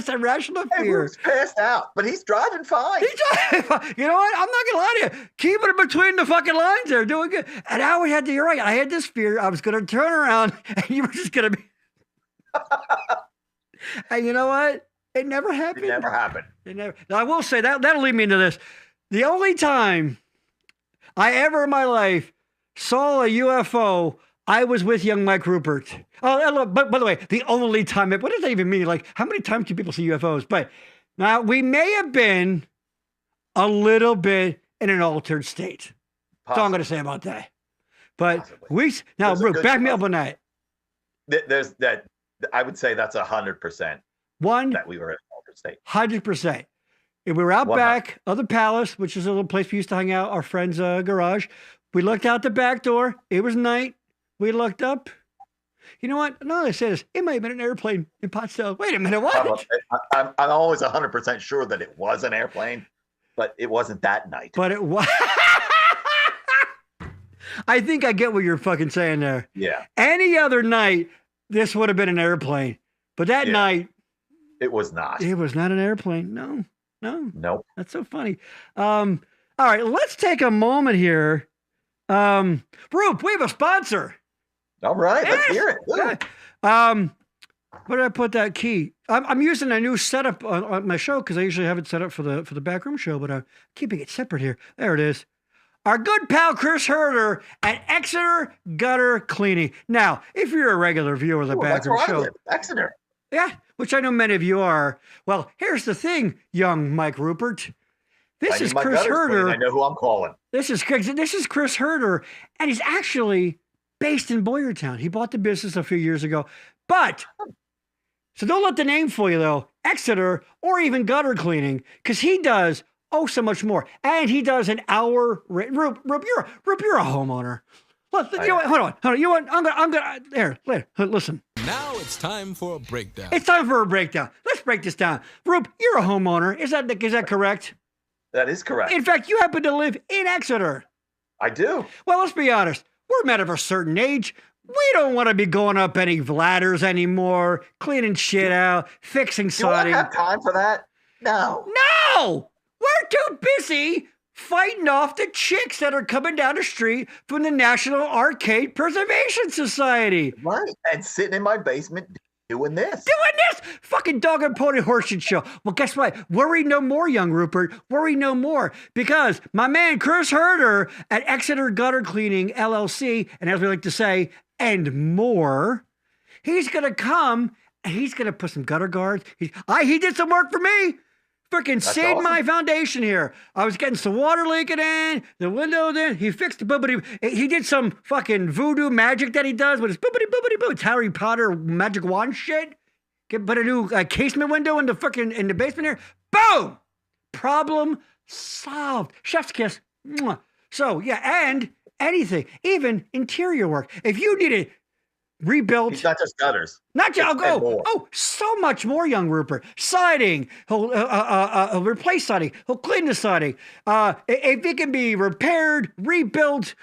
irrational fear. He's passed out, but he's driving fine. You know what? I'm not going to lie to you. Keeping it between the fucking lines there, doing good. And I always you're right. I had this fear. I was going to turn around and you were just going to be. And you know what? It never happened. It never happened. Now, I will say that'll lead me into this. The only time I ever in my life saw a UFO, I was with young Mike Ruppert. Oh, but by the way, the only time, what does that even mean? Like, how many times do people see UFOs? But now we may have been a little bit in an altered state. That's all I'm going to say about that. But Rupp, back me up on that. There's that. I would say that's 100%. That we were in an altered state. 100%. And we were out back of the palace, which is a little place we used to hang out, our friend's garage. We looked out the back door. It was night. We looked up. You know what? No, I said this. It might have been an airplane in Pottsdale. Wait a minute. What? I'm always 100% sure that it was an airplane, but it wasn't that night. But it was. I think I get what you're fucking saying there. Yeah. Any other night, this would have been an airplane. But that night. It was not. It was not an airplane. No. Nope. That's so funny. All right, let's take a moment here. Roop, we have a sponsor. All right, let's hear it. Where did I put that key? I'm using a new setup on my show because I usually have it set up for the backroom show, but I'm keeping it separate here. There it is. Our good pal Chris Herder at Exeter Gutter Cleaning. Now, if you're a regular viewer of the backroom show, Exeter. Yeah, which I know many of you are. Well, here's the thing, young Mike Ruppert. This is Chris Herder. I know who I'm calling. This is Chris Herder, and he's actually based in Boyertown. He bought the business a few years ago. But, so don't let the name fool you, though. Exeter or even gutter cleaning, because he does so much more. And he does an hour. Roop, you're a homeowner. Look, you know what? Hold on. You know what? I'm gonna. Listen. Now it's time for a breakdown. It's time for a breakdown. Let's break this down. Roop, you're a homeowner. Is that correct? That is correct. In fact, you happen to live in Exeter. I do. Well, let's be honest. We're men of a certain age. We don't want to be going up any ladders anymore, cleaning shit out, fixing siding. Do I have time for that? No. No! We're too busy fighting off the chicks that are coming down the street from the National Arcade Preservation Society. Right. And sitting in my basement doing this. Fucking dog and pony horseshit show. Well, guess what? Worry no more, young Ruppert. Worry no more. Because my man, Chris Herder at Exeter Gutter Cleaning, LLC, and as we like to say, and more, he's going to come and he's going to put some gutter guards. He did some work for me. Freaking saved awesome. my foundation here. I was getting some water leaking in, the window then. He fixed the boobity. He did some fucking voodoo magic that he does with his boobity boo. It's Harry Potter magic wand shit. Put a new casement window in the basement here. Boom! Problem solved. Chef's kiss. Mwah. So, yeah, and anything, even interior work. If you need it rebuilt. He's not just gutters. Not just, so much more, young Ruppert. Siding. He'll replace siding. He'll clean the siding. If it can be repaired, rebuilt,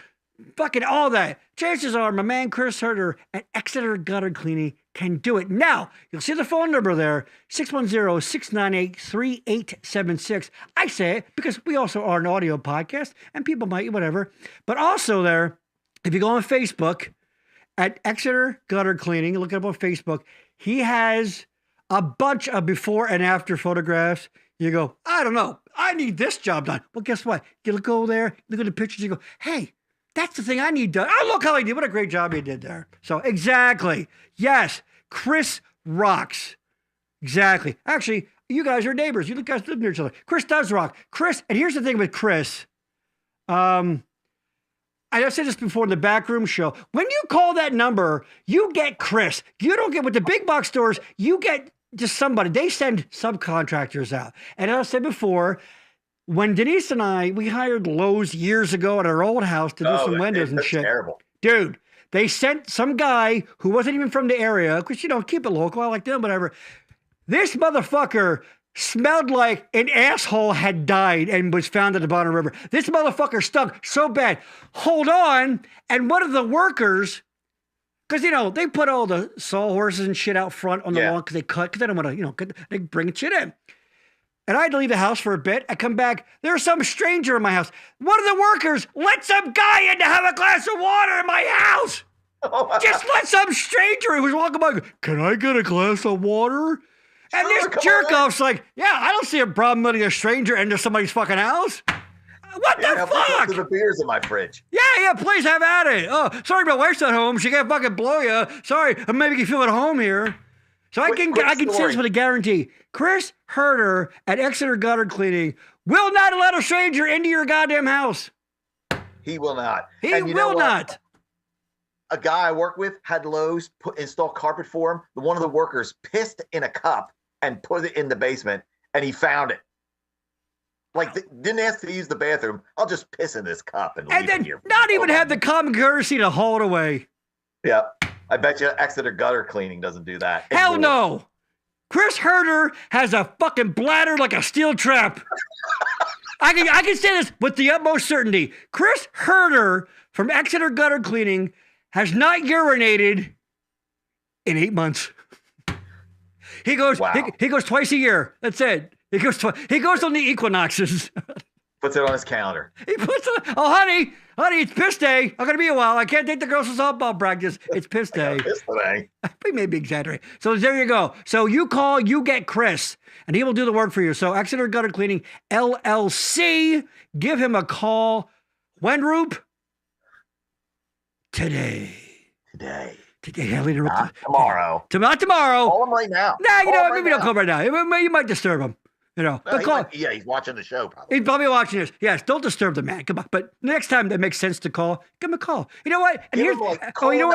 fucking all that. Chances are my man Chris Herter at Exeter Gutter Cleaning can do it. Now, you'll see the phone number there, 610-698-3876. I say it because we also are an audio podcast and people might, whatever. But also there, if you go on Facebook, at Exeter Gutter Cleaning, look it up on Facebook, he has a bunch of before and after photographs. You go, I don't know, I need this job done. Well, guess what? You go there, look at the pictures, you go, hey, that's the thing I need done. Oh, look how he did. What a great job he did there. So, exactly. Yes, Chris rocks. Exactly. Actually, you guys are neighbors. You guys live near each other. Chris does rock. Chris, and here's the thing with Chris. I said this before in the backroom show. When you call that number, you get Chris. You don't get with the big box stores, you get just somebody. They send subcontractors out. And as I said before, when Denise and we hired Lowe's years ago at our old house to do some windows and shit. Terrible. Dude, they sent some guy who wasn't even from the area, because, keep it local. I like them, whatever. This motherfucker smelled like an asshole had died and was found at the bottom of the river. This motherfucker stunk so bad. Hold on. And one of the workers, because, they put all the sawhorses and shit out front on the lawn because they don't want to, they bring shit in. And I had to leave the house for a bit. I come back. There's some stranger in my house. One of the workers let some guy in to have a glass of water in my house. Just let some stranger who was walking by, can I get a glass of water? And this jerk off's like, yeah, I don't see a problem letting a stranger into somebody's fucking house. What the fuck? The beers in my fridge. Yeah, please have at it. Oh, sorry, my wife's at home. She can't fucking blow you. Sorry, maybe you feel at home here. So I can say this with a guarantee. Chris Herter at Exeter Gutter Cleaning will not let a stranger into your goddamn house. He will not. He will not. A guy I work with had Lowe's install carpet for him. One of the workers pissed in a cup and put it in the basement, and he found it. Like, didn't ask to use the bathroom. I'll just piss in this cup and leave then it here. Not even have the common courtesy to haul it away. Yeah. I bet you Exeter Gutter Cleaning doesn't do that. Hell no. Chris Herter has a fucking bladder like a steel trap. I can say this with the utmost certainty. Chris Herter from Exeter Gutter Cleaning has not urinated in 8 months. He goes twice a year. That's it. He goes on the equinoxes. Puts it on his calendar. He puts it, honey, it's piss day. I'm going to be a while. I can't take the girls to softball practice. It's piss day. Piss today. We may be exaggerating. So there you go. So you call, you get Chris, and he will do the work for you. So Exeter Gutter Cleaning, LLC. Give him a call. When, Rube? Today. Not tomorrow. Not tomorrow. Call him right now. Nah, maybe don't call him right now. You might disturb him. He's watching the show probably. He's probably watching this. Yes, don't disturb the man. Come on. But next time that makes sense to call, give him a call. You know what? And you know what?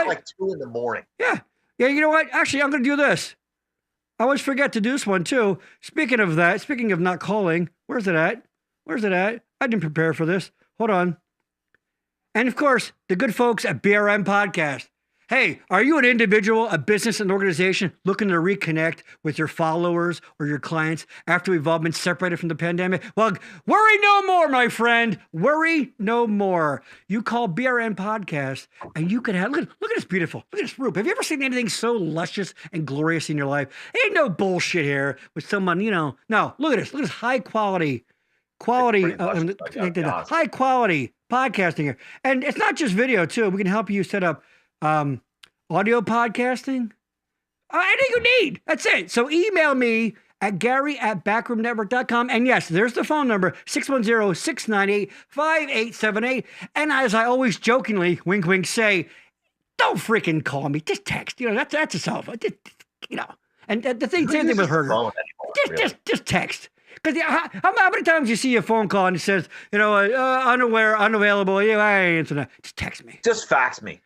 Like 2 a.m. Yeah. You know what? Actually, I'm going to do this. I always forget to do this one too. Speaking of not calling, where's it at? I didn't prepare for this. Hold on. And of course, the good folks at BRM Podcast. Hey, are you an individual, a business, an organization looking to reconnect with your followers or your clients after we've all been separated from the pandemic? Well, worry no more, my friend. Worry no more. You call BRM Podcast and you can have, look at this beautiful, look at this roof. Have you ever seen anything so luscious and glorious in your life? Ain't no bullshit here with someone, no, look at this. Look at this high quality, high quality podcasting here. And it's not just video too. We can help you set up audio podcasting. Anything you need. That's it. So email me at Gary@backroomnetwork.com. And yes, there's the phone number, 610-698-5878. And as I always jokingly, wink, wink, say, don't freaking call me. Just text. That's a cell phone. And the same thing with her. Just text. Because how many times you see a phone call and it says, unaware, unavailable, I ain't answer that. Just text me. Just fax me.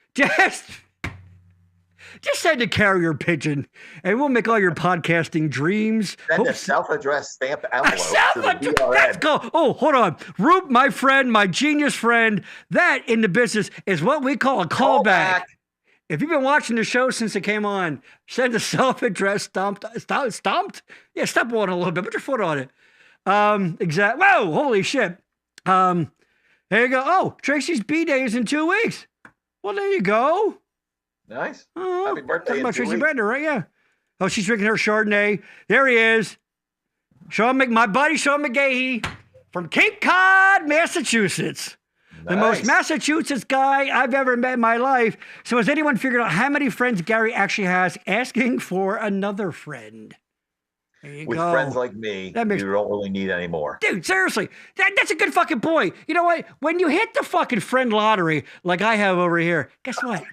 Just send a carrier pigeon, and we'll make all your podcasting dreams. Send a self-addressed stamped envelope. Let's go. Oh, hold on. Roop, my friend, my genius friend, that in the business is what we call a callback. If you've been watching the show since it came on, send a self-addressed stomped? Yeah, step on it a little bit. Put your foot on it. Exactly. Whoa, holy shit. There you go. Oh, Tracy's B-Day is in 2 weeks. Well, there you go. Nice. Oh, happy birthday. Talking about Tracy Bender, right? Yeah. Oh, she's drinking her Chardonnay. There he is. My buddy Sean McGahee from Cape Cod, Massachusetts. Nice. The most Massachusetts guy I've ever met in my life. So has anyone figured out how many friends Gary actually has asking for another friend? There you With go. friends like me, you don't really need any more. Dude, seriously, that's a good fucking point. You know what? When you hit the fucking friend lottery like I have over here, guess what?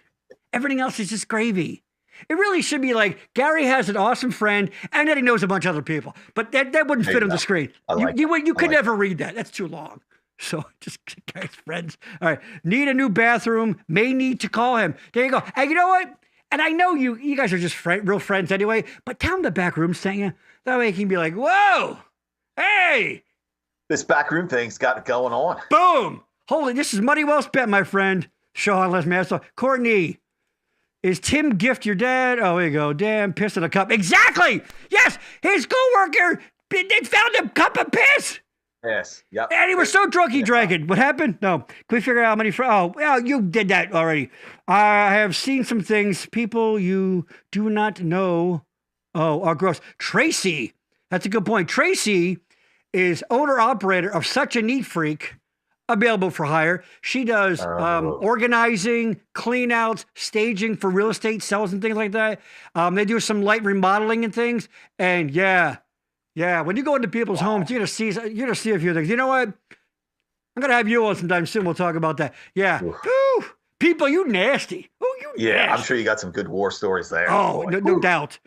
Everything else is just gravy. It really should be like Gary has an awesome friend and then he knows a bunch of other people. But that wouldn't fit on the screen. You could never read that. That's too long. So just Gary's friends. All right. Need a new bathroom. May need to call him. There you go. And you know what? And I know you guys are just real friends anyway, but tell him the back room's saying that way he can be like, whoa, hey. This back room thing's got it going on. Boom. Holy, this is money well spent, my friend. Sean, let's master. Courtney. Is Tim Gift your dad? Oh, here you go. Damn, piss in a cup. Exactly. Yes, his coworker, they found a cup of piss. Yes. Yep. And he was so drunk he drank it. What happened? No. Can we figure out how many? Oh, well, you did that already. I have seen some things. People you do not know. Oh, are gross. Tracy. That's a good point. Tracy is owner operator of Such a Neat Freak. Available for hire. She does organizing, clean outs, staging for real estate sales and things like that. They do some light remodeling and things. And yeah, when you go into people's homes, you're gonna see a few things. You know what? I'm gonna have you on sometime soon. We'll talk about that. Yeah. Ooh, people, you nasty. Oh, you nasty. I'm sure you got some good war stories there. Oh, no doubt.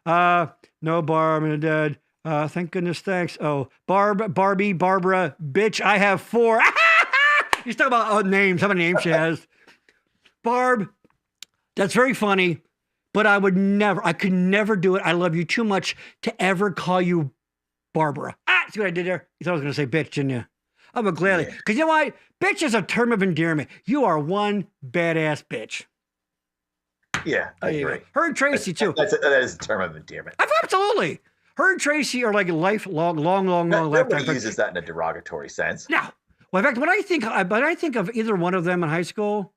No, Barb and dead. Thank goodness, thanks. Oh, Barbie, Barbara, bitch, I have 4. He's talking about names, how many names she has. Barb, that's very funny, but I could never do it. I love you too much to ever call you Barbara. See what I did there? You thought I was going to say bitch, didn't you? I'm glad. Because you know what? Bitch is a term of endearment. You are one badass bitch. Yeah, I agree. Her and Tracy, too. That is a term of endearment. Absolutely. Her and Tracy are like long Nobody lifetime. uses that in a derogatory sense. No. Well, in fact, when I think of either one of them in high school,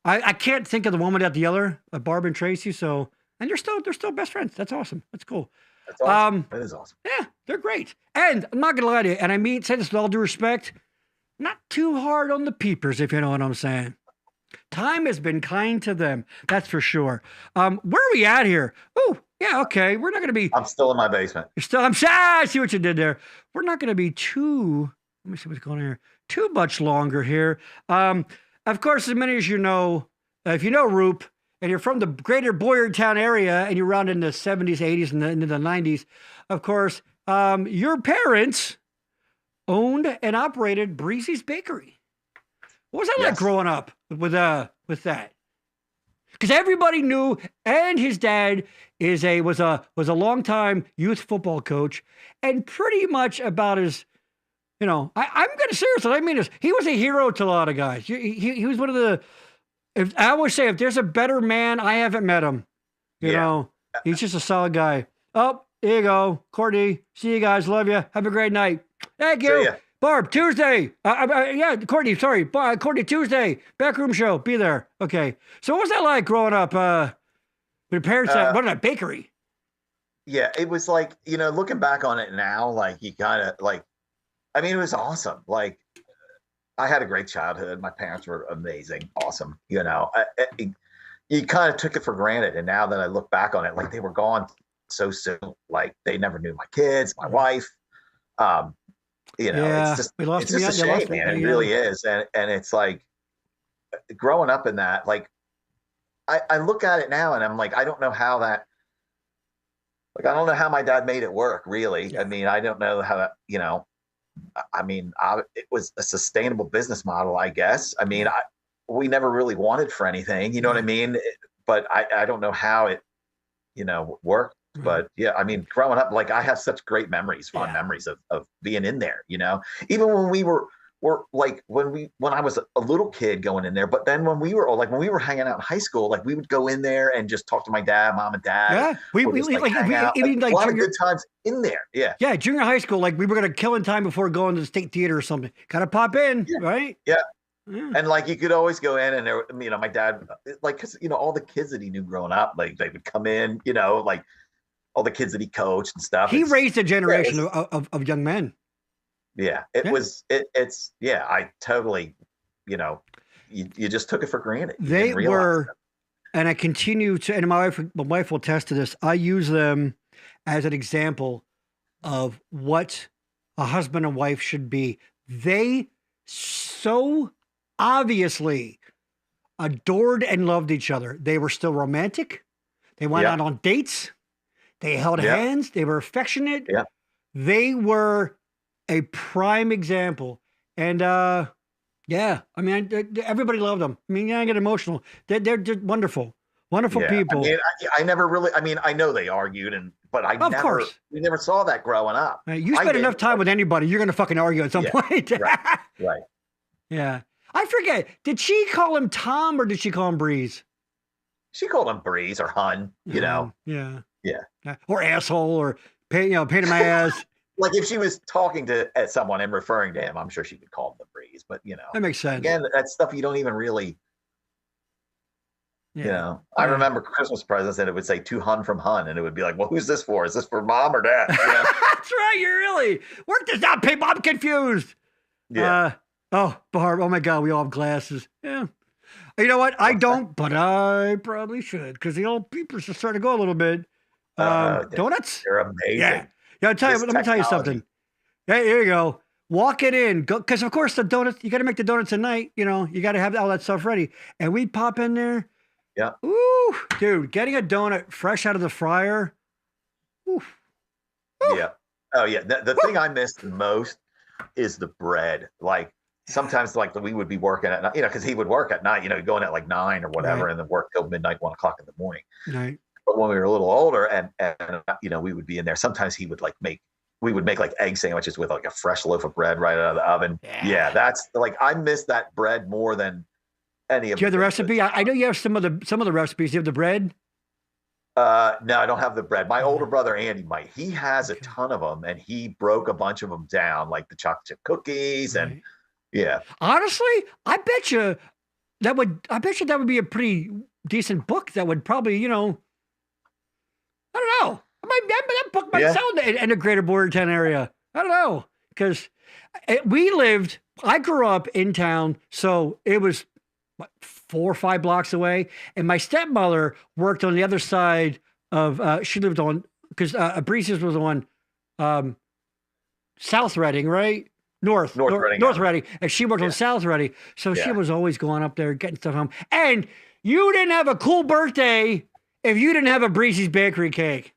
I can't think of the one without the other, Barb and Tracy. So, and they're still best friends. That's awesome. That's cool. That's awesome. That is awesome. Yeah, they're great. And I'm not gonna lie to you. And I say this with all due respect, not too hard on the peepers, if you know what I'm saying. Time has been kind to them. That's for sure. Where are we at here? Oh, yeah, okay. We're not gonna be. I'm still in my basement. I see what you did there. We're not gonna be too. Let me see what's going on here. Too much longer here. Of course, as many as you know, if you know Roop and you're from the greater Boyertown area and you're around in the 70s, 80s, and into the 90s, of course, your parents owned and operated Breezy's Bakery. What was that like growing up with that? Because everybody knew, and his dad was a longtime youth football coach, and pretty much about as I'm going to seriously. I mean this. He was a hero to a lot of guys. He was one of the. I always say, if there's a better man, I haven't met him. You know, he's just a solid guy. Oh, here you go, Courtney. See you guys. Love you. Have a great night. Thank you, Barb. Tuesday. Courtney. Sorry, Courtney. Tuesday. Backroom show. Be there. Okay. So what was that like growing up? With your parents at what a bakery? Yeah, it was like looking back on it now, like you kind of like. I mean, it was awesome. Like, I had a great childhood. My parents were amazing, awesome. You kind of took it for granted. And now that I look back on it, like they were gone so soon. Like they never knew my kids, my wife. It's just a shame, man. It really is. And it's like growing up in that, like I look at it now and I'm like, I don't know how that Like, I don't know how my dad made it work, really. Yeah. I mean, I don't know how that, I mean, it was a sustainable business model, I guess. I mean, we never really wanted for anything, you know what I mean? But I don't know how it, worked. But yeah, I mean, growing up, like I have such great memories, fond memories of being in there, even when we were like when I was a little kid going in there, but then when we were hanging out in high school, like we would go in there and just talk to my dad, mom and dad. Yeah, we hang out. even a lot of good times in there. Yeah. Yeah, junior high school, like we were gonna kill in time before going to the state theater or something. Gotta pop in, right? Yeah. And like you could always go in and there, my dad, like, cause all the kids that he knew growing up, like they would come in, like all the kids that he coached and stuff. He raised a generation of young men. Yeah, it's I totally, you just took it for granted. They were, and I continue to, and my wife will attest to this. I use them as an example of what a husband and wife should be. They so obviously adored and loved each other. They were still romantic. They went out on dates. They held hands. They were affectionate. Yeah. They were a prime example. And I mean, everybody loved them. I mean, I get emotional. They're just wonderful, wonderful people. I mean, I never really. I mean, I know they argued, but we never saw that growing up. You spend enough time with anybody, you're going to fucking argue at some point. Right. Yeah. I forget. Did she call him Tom or did she call him Breeze? She called him Breeze or Hun. Yeah. Yeah. Or asshole or pain in my ass. Like if she was talking at someone and referring to him, I'm sure she could call him the Breeze. But that makes sense. Again, that's stuff you don't even really. I remember Christmas presents and it would say to Hun from Hun, and it would be like, well, who's this for? Is this for mom or dad? That's right. You really work this out, people. I'm confused. Yeah. Barb. Oh my God, we all have glasses. Yeah. You know what? I don't, but I probably should because the old peepers are starting to go a little bit. Donuts? They're amazing. Yeah. Let me tell you something. Hey, here you go. Walk it in. Because, of course, the donuts, you got to make the donuts at night. You got to have all that stuff ready. And we pop in there. Yeah. Ooh, dude, getting a donut fresh out of the fryer. Ooh. Yeah. Oh, yeah. The thing I miss the most is the bread. Like, sometimes like we would be working at night, because he would work at night, going at like 9 or whatever, and then work till midnight, 1 o'clock in the morning. Right. But when we were a little older and we would be in there, sometimes he would we would make like egg sandwiches with like a fresh loaf of bread right out of the oven. Yeah, that's like, I miss that bread more than any of. Do you have the recipe? I know you have some of the recipes. Do you have the bread? No, I don't have the bread. My older brother Andy might. He has a ton of them, and he broke a bunch of them down, like the chocolate chip cookies and. Yeah. Honestly, I bet you that would be a pretty decent book that would probably, I don't know. That book might sell in the greater Bordertown area. I don't know. Because I grew up in town, so it was 4 or 5 blocks away. And my stepmother worked on the other side of, she lived on, because Breeze's was on South Reading, right? North Reading, and she worked on South Reading, so she was always going up there getting stuff home. And you didn't have a cool birthday if you didn't have a Breezy's Bakery cake.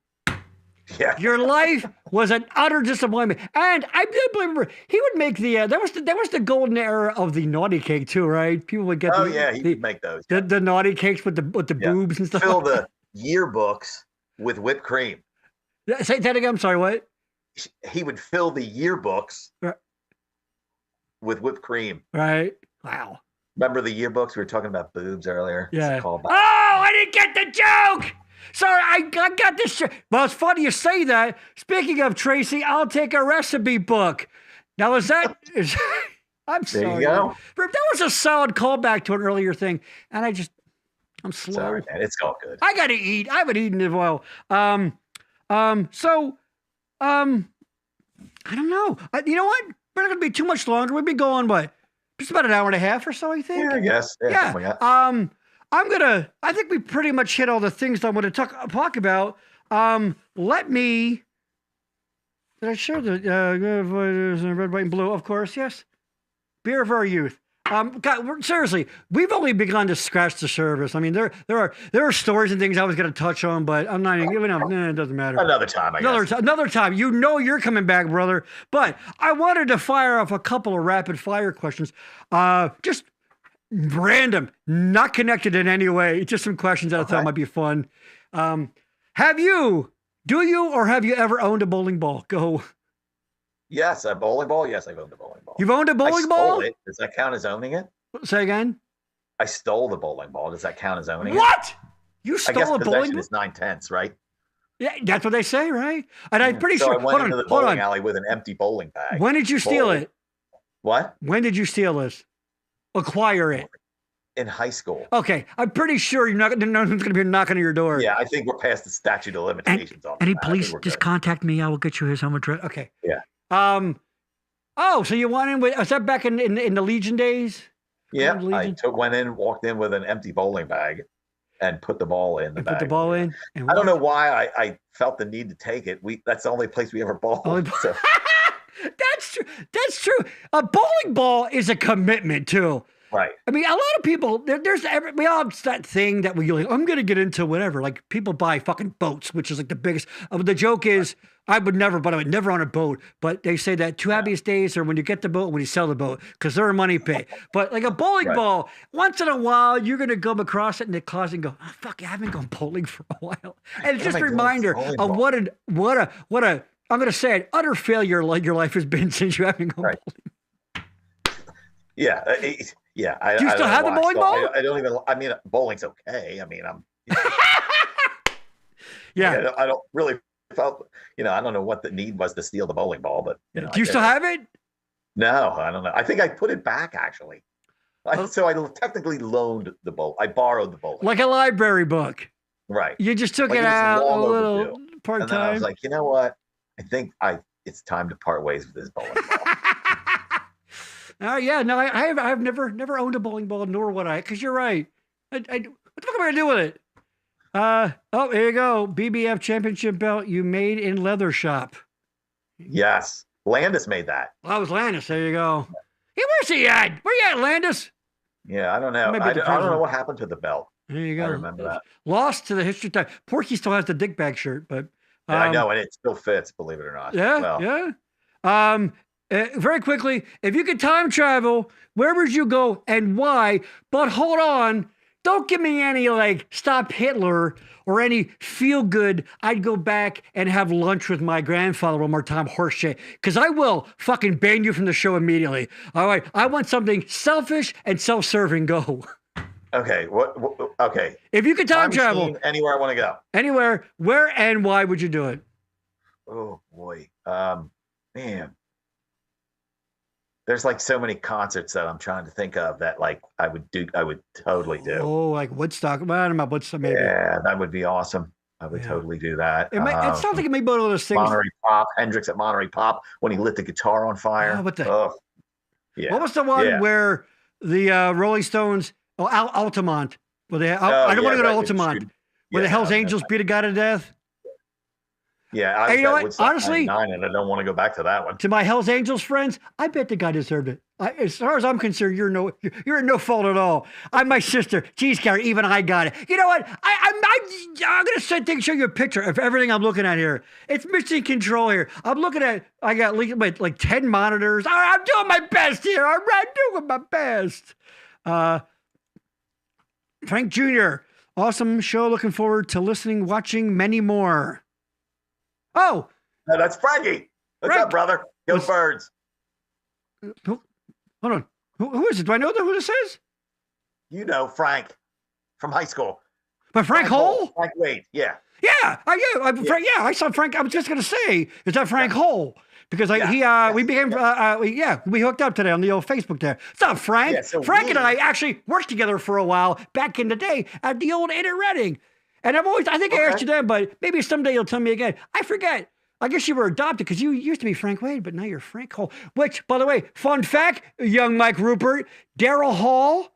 Yeah, your life was an utter disappointment. And I remember he would make that was the golden era of the naughty cake too, right? People would get he would make those the naughty cakes with the boobs and stuff. Fill the yearbooks with whipped cream. Say that again. I'm sorry. What? He would fill the yearbooks. With whipped cream. Right. Wow. Remember the yearbooks? We were talking about boobs earlier. Yeah. Oh, I didn't get the joke. Sorry, I got this. Well, it's funny you say that. Speaking of Tracy, I'll take a recipe book. Now, I'm sorry. There you go. That was a solid callback to an earlier thing. And I'm slow. Sorry, man. It's all good. I got to eat. I haven't eaten in a while. I don't know. You know what? We're not going to be too much longer. We've been going, just about an hour and a half or so, I think? Yeah, I guess. Yeah. I think we pretty much hit all the things I want to talk about. Did I share the red, white, and blue? Of course, yes. Beer of our youth. God, seriously, we've only begun to scratch the surface. I mean, there are stories and things I was going to touch on, but I'm not even giving up. It doesn't matter. Another time, I guess. Another time. You know you're coming back, brother. But I wanted to fire off a couple of rapid fire questions. Just random, not connected in any way. Just some questions that I thought might be fun. Do you or have you ever owned a bowling ball? Go. Yes, a bowling ball. Yes, I've owned a bowling ball. You've owned a bowling ball? It. Does that count as owning it? Say again. I stole the bowling ball. Does that count as owning it? What? You stole a bowling ball? Possession is 9/10, right? Yeah, that's what they say, right? And I'm pretty sure. I went into the bowling alley with an empty bowling bag. When did you steal it? What? When did you steal this? Acquire it? In high school. Okay, I'm pretty sure no one's going to be knocking on your door. Yeah, I think we're past the statute of limitations on that. Any police, just contact me. I will get you his home address. Okay. Yeah. Oh, so you went in with? Was that back in the Legion days? Yeah, I walked in with an empty bowling bag, and put the ball in the bag. Put the ball in. I don't know why I felt the need to take it. That's the only place we ever bowled. So. That's true. That's true. A bowling ball is a commitment too. Right. I mean, a lot of people, we all have that thing that we like, I'm going to get into whatever. Like people buy fucking boats, which is like the biggest. The joke is I would never on a boat. But they say that two happiest days are when you get the boat and when you sell the boat because they're a money pit. But like a bowling ball, once in a while, you're going to come across it in the closet and go, oh, fuck, I haven't gone bowling for a while. And it's just a reminder of what a, I'm going to say it, utter failure like your life has been since you haven't gone bowling. Yeah. Yeah. Do you still have the bowling ball? I don't even, I mean, bowling's okay. I mean, yeah. I don't really felt, I don't know what the need was to steal the bowling ball, but. Do you still have it? No, I don't know. I think I put it back actually. So I technically loaned the bowl. I borrowed the bowling. Like a library book. Right. You just took it out a little part-time. And then I was like, you know what? I think it's time to part ways with this bowling ball. Oh yeah, no, I've never owned a bowling ball, nor would I, because you're right. What the fuck am I gonna do with it? Oh, here you go, BBF championship belt you made in leather shop. Yes, Landis made that. Well, that was Landis. There you go. Hey, where's he at? Where you at, Landis? Yeah, I don't know. I don't know what happened to the belt. There you go. I remember that. Lost to the history time. Porky still has the dick bag shirt, but I know, and it still fits. Believe it or not. Yeah, yeah. Very quickly, if you could time travel, where would you go and why? But hold on, don't give me any like stop Hitler or any feel good. I'd go back and have lunch with my grandfather one more time, horseshit, because I will fucking ban you from the show immediately. All right, I want something selfish and self-serving. Go. Okay. Okay. If you could time travel anywhere I want to go. Anywhere, where and why would you do it? Oh boy, man. There's like so many concerts that I'm trying to think of that like I would totally do. Oh, like Woodstock. I don't know, Woodstock maybe. Yeah, that would be awesome. I would totally do that. It sounds like it may be one of those things. Monterey Pop, Hendrix at Monterey Pop when he lit the guitar on fire. Yeah. What was the one where the Rolling Stones, Altamont, where I don't want to go to Altamont, where the Hells Angels beat a guy to death? Yeah, I was honestly, and I don't want to go back to that one. To my Hells Angels friends, I bet the guy deserved it. As far as I'm concerned, you're at no fault at all. I'm my sister. Geez, Gary, even I got it. You know what? I'm gonna show you a picture of everything I'm looking at here. It's mission control here. I'm looking at. I got like 10 monitors. I'm doing my best here. I'm doing my best. Frank Jr. Awesome show. Looking forward to listening, watching many more. Oh, no, that's Frankie. What's up, brother? Go Birds. Hold on. Who is it? Do I know who this is? You know Frank from high school. But Frank Hole? Frank Wade. Yeah. Yeah. I saw Frank. I was just gonna say, is that Frank Hole? Because we hooked up today on the old Facebook there. What's up, Frank? Yeah, Frank and I actually worked together for a while back in the day at the old Inn at Reading. And I think I asked you then, but maybe someday you'll tell me again. I forget. I guess you were adopted because you used to be Frank Wade, but now you're Frank Hall. Which, by the way, fun fact, young Mike Ruppert, Daryl Hall,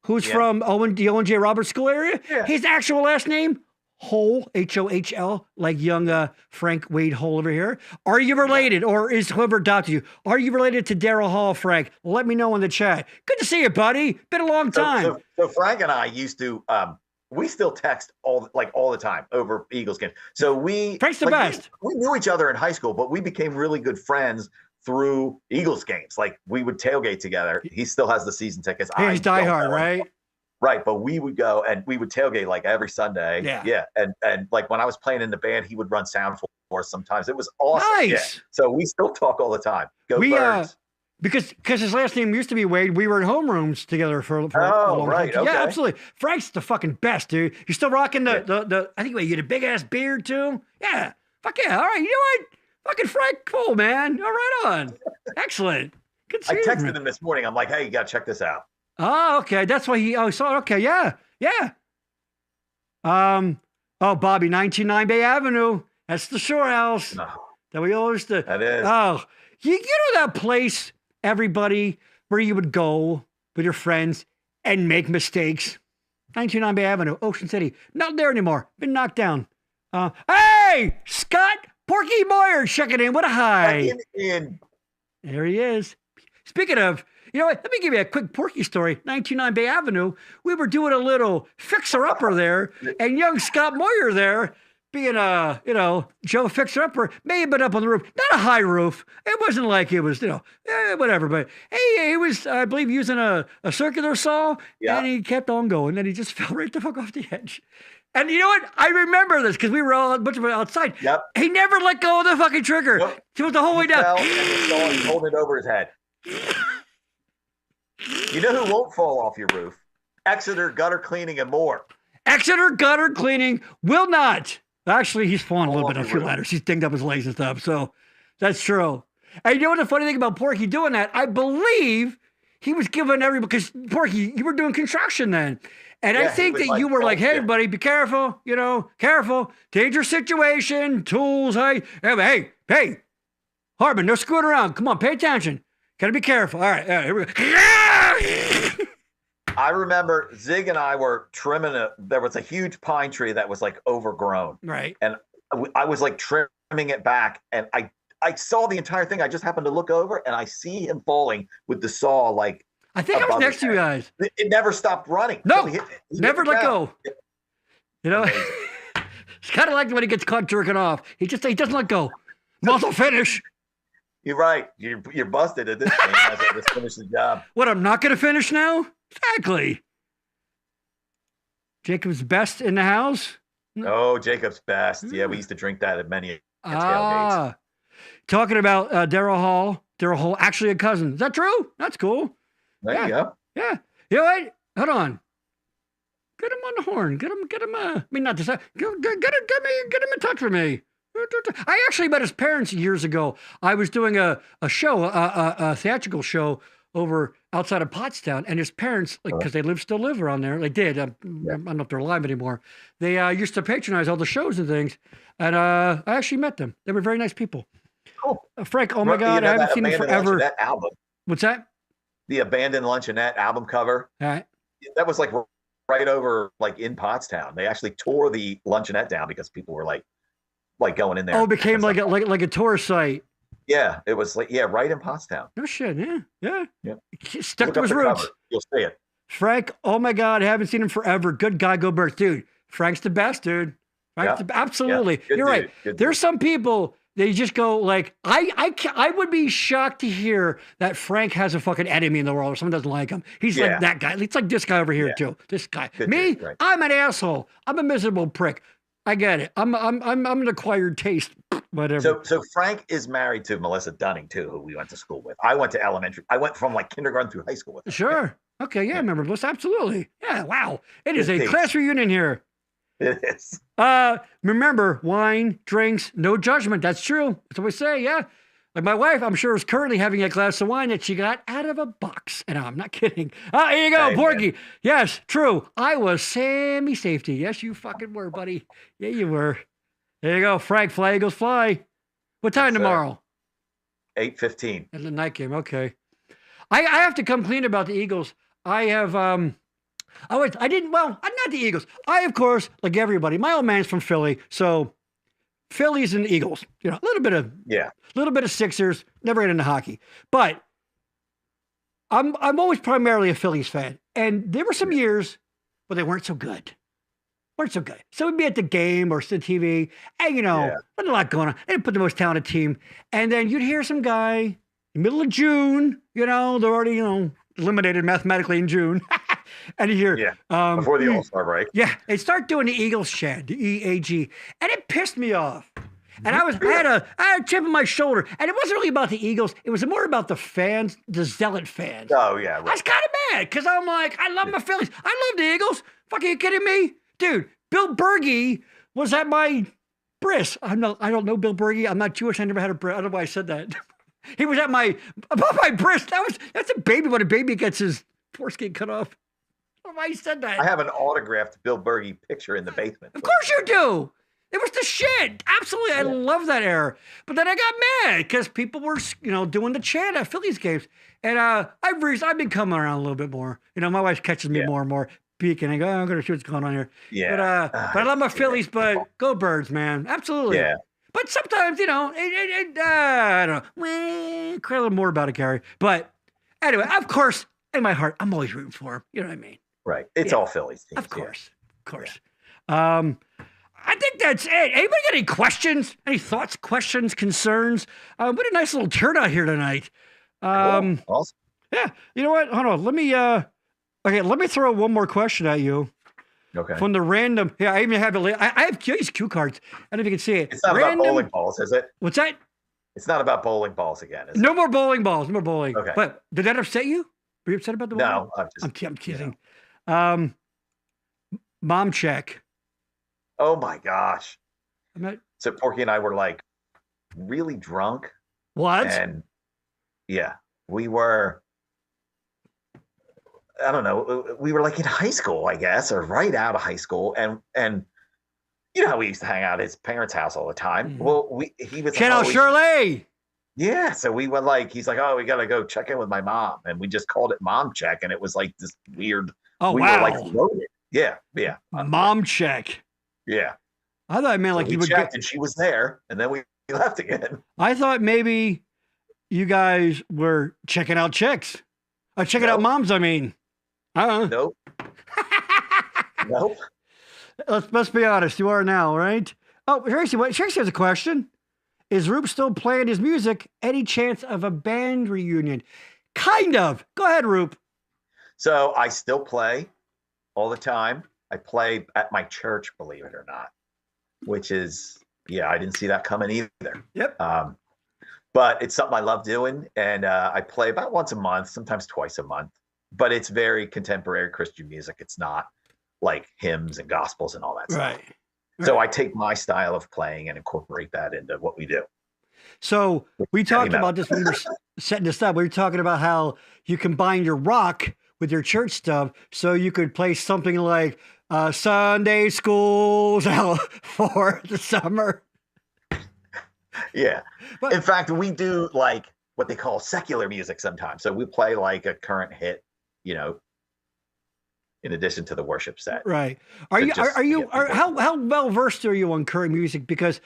who's from the Owen J. Roberts School area, his actual last name, Hohl, Hohl, like young Frank Wade Hohl over here. Are you related, or is whoever adopted you? Are you related to Daryl Hall, Frank? Let me know in the chat. Good to see you, buddy. Been a long time. So Frank and I used to. We still text all the time over Eagles games. So Frank's the best. We knew each other in high school, but we became really good friends through Eagles games. Like we would tailgate together. He still has the season tickets. He's diehard, right? Right, but we would go and we would tailgate like every Sunday. Yeah. And like when I was playing in the band, he would run sound for us sometimes. It was awesome. Nice. Yeah. So we still talk all the time. Go Birds. Because his last name used to be Wade. We were in homerooms together for a long right. time. Okay. Yeah, absolutely. Frank's the fucking best, dude. You're still rocking the I think you had a big ass beard too. Yeah. Fuck yeah. All right. You know what? Fucking Frank, cool, man. All right on. Excellent. Good to see I texted him this morning. I'm like, hey, you gotta check this out. Oh, okay. That's why he saw it. Okay, yeah. Bobby, 199 Bay Avenue. That's the shore house No, that we always did. that is. Oh, you know that place, everybody, where you would go with your friends and make mistakes? 199 Bay Avenue, Ocean City. Not there anymore. Been knocked down. Hey, Scott Porky Moyer checking in. What a hi. There he is. Speaking of, you know what? Let me give you a quick Porky story. 199 Bay Avenue. We were doing a little fixer-upper there, and young Scott Moyer there, being Joe fixer-upper, may have been up on the roof. Not a high roof. It wasn't like it was, whatever. But hey, he was, I believe, using a circular saw, and he kept on going, and he just fell right the fuck off the edge. And you know what? I remember this because we were all a bunch of outside. Yep. He never let go of the fucking trigger. Nope. He was the whole way down. Fell and was holding it over his head. You know who won't fall off your roof? Exeter Gutter Cleaning and More. Exeter Gutter Cleaning will not. Actually, he's fallen a little bit on a few ladders. He's dinged up his legs and stuff. So that's true. And you know what the funny thing about Porky doing that? I believe he was giving everybody, because Porky, you were doing construction then. And I think that you were like, hey, buddy, be careful, careful. Dangerous situation, tools, hey, Harbin, no screwing around. Come on, pay attention. Gotta be careful. All right, here we go. I remember Zig and I were trimming there was a huge pine tree that was like overgrown. Right. And I was like trimming it back, and I saw the entire thing. I just happened to look over, and I see him falling with the saw like. I think I was next to you guys. It never stopped running. No, he never let go. It's kind of like when he gets caught jerking off. He doesn't let go. Muzzle finish. You're right. You're busted at this point. I said, just finish the job. What, I'm not going to finish now? Exactly. Jacob's Best in the house? Oh, Jacob's Best. Yeah, we used to drink that at many tailgates. Talking about Daryl Hall, actually a cousin. Is that true? That's cool. There you go. Yeah. You know what? Hold on. Get him on the horn. Get him, not to say, get him in touch with me. I actually met his parents years ago. I was doing a show, a theatrical show over outside of Pottstown, and his parents, because they still live around there. They did. I don't know if they're alive anymore. They used to patronize all the shows and things, and I actually met them. They were very nice people. Cool. Frank, oh my God, I haven't seen him forever. That album. What's that? The Abandoned Luncheonette album cover. All right. That was like right over like in Pottstown. They actually tore the luncheonette down because people were like going in there. Oh, it became like a tourist site. Yeah, it was like right in Pottstown. No shit. Yeah. Stuck Look to up his the roots. cover. You'll see it. Frank, oh my God, I haven't seen him forever. Good guy, go Birds, dude. Frank's the best, dude. Absolutely. Yeah. You're right. There's some people. They just go like, I would be shocked to hear that Frank has a fucking enemy in the world or someone doesn't like him. He's like that guy. It's like this guy over here too. This guy. Me, right. I'm an asshole. I'm a miserable prick. I get it. I'm an acquired taste. Whatever. So Frank is married to Melissa Dunning too, who we went to school with. I went to elementary. I went from like kindergarten through high school with her. Sure. Okay. Yeah. I remember Melissa. Absolutely. Yeah. Wow. It is a class reunion here. It is. Remember, wine, drinks, no judgment. That's true. That's what we say. Yeah. Like my wife, I'm sure, is currently having a glass of wine that she got out of a box. And I'm not kidding. Here you go, Porky. Man. Yes, true. I was Sammy Safety. Yes, you fucking were, buddy. Yeah, you were. There you go. Frank, fly, Eagles, fly. What time tomorrow? 8:15. At the night game. Okay. I have to come clean about the Eagles. I have I didn't. Well, I'm not the Eagles. I, of course, like everybody, my old man's from Philly, so Phillies and Eagles. You know, a little bit of Sixers. Never get into hockey, but I'm always primarily a Phillies fan. And there were some years where they weren't so good. So we'd be at the game or the TV, and wasn't a lot going on. They didn't put the most talented team, and then you'd hear some guy in the middle of June. They're already eliminated mathematically in June. And you hear, before the All-Star break. Yeah, they start doing the Eagles chant, the EAG, and it pissed me off. And I had a chip on my shoulder, and it wasn't really about the Eagles. It was more about the fans, the zealot fans. Oh yeah, right. I was kind of mad because I'm like, I love my Phillies. I love the Eagles. Fuck, are you kidding me, dude? Bill Bergey was at my bris. I don't know Bill Bergey. I'm not Jewish. I never had a bris. I don't know why I said that. He was above my bris. That's a baby when a baby gets his foreskin cut off. I don't know why he said that. I have an autographed Bill Bergey picture in the basement. Of course you do. It was the shit. Absolutely. I love that era. But then I got mad because people were, doing the chant at Phillies games. And I've been coming around a little bit more. My wife catches me more and more peeking. I go, I'm going to see what's going on here. Yeah. But I love my Phillies, but go Birds, man. Absolutely. Yeah. But sometimes, I don't know. Cry a little more about it, Gary. But anyway, of course, in my heart, I'm always rooting for him. You know what I mean? Right. It's all Phillies teams. Of course. Yeah. I think that's it. Anybody got any questions? Any thoughts, questions, concerns? We had a nice little turnout here tonight. Cool. Awesome. Yeah. You know what? Hold on. Let me throw one more question at you. Okay. From the random. Yeah, I even have it. I have these cue cards. I don't know if you can see it. It's not about bowling balls, is it? What's that? It's not about bowling balls again, is it? No more bowling balls. No more bowling. Okay. But did that upset you? Were you upset about the bowling? No, I'm teasing. Mom check. Oh my gosh. So Porky and I were like really drunk. What? And we were, I don't know, we were like in high school, I guess, or right out of high school. And you know how we used to hang out at his parents' house all the time. Mm-hmm. Well, he was Shout out Shirley. Yeah. So we went he's like, oh, we got to go check in with my mom. And we just called it mom check. And it was like this weird. Oh, we wow. were like loaded. Yeah. Yeah. Mom check. Yeah. I thought, man, like so you would checked and she was there, and then we left again. I thought maybe you guys were checking out chicks. Checking out moms, I mean. Nope. Nope. Let's be honest. You are now, right? Oh, Tracy has a question. Is Roop still playing his music? Any chance of a band reunion? Kind of. Go ahead, Roop. So I still play all the time. I play at my church, believe it or not, which is, I didn't see that coming either. Yep. But it's something I love doing. And I play about once a month, sometimes twice a month. But it's very contemporary Christian music. It's not like hymns and gospels and all that stuff. Right. So I take my style of playing and incorporate that into what we do. So we talked about this when we were setting this up. We were talking about how you combine your rock with your church stuff. So you could play something like Sunday schools out for the summer. Yeah. But in fact, we do like what they call secular music sometimes. So we play like a current hit, in addition to the worship set. Right. How well versed are you on current music? Because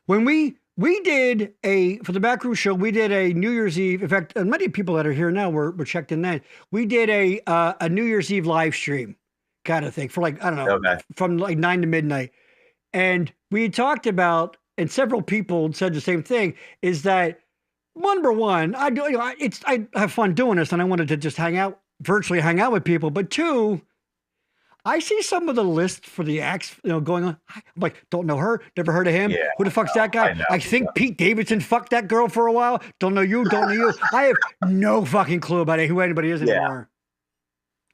when we did for the Backroom Show, we did a New Year's Eve. In fact, many people that are here now were checked in that. We did a New Year's Eve live stream kind of thing for like, I don't know, from like 9 to midnight. And we talked about, and several people said the same thing, is that number one, I have fun doing this and I wanted to just virtually hang out with people. But two, I see some of the lists for the acts, going on. I'm like, don't know her, never heard of him. Yeah, who the fuck's that guy? I think Pete Davidson fucked that girl for a while. Don't know you. I have no fucking clue about who anybody is anymore.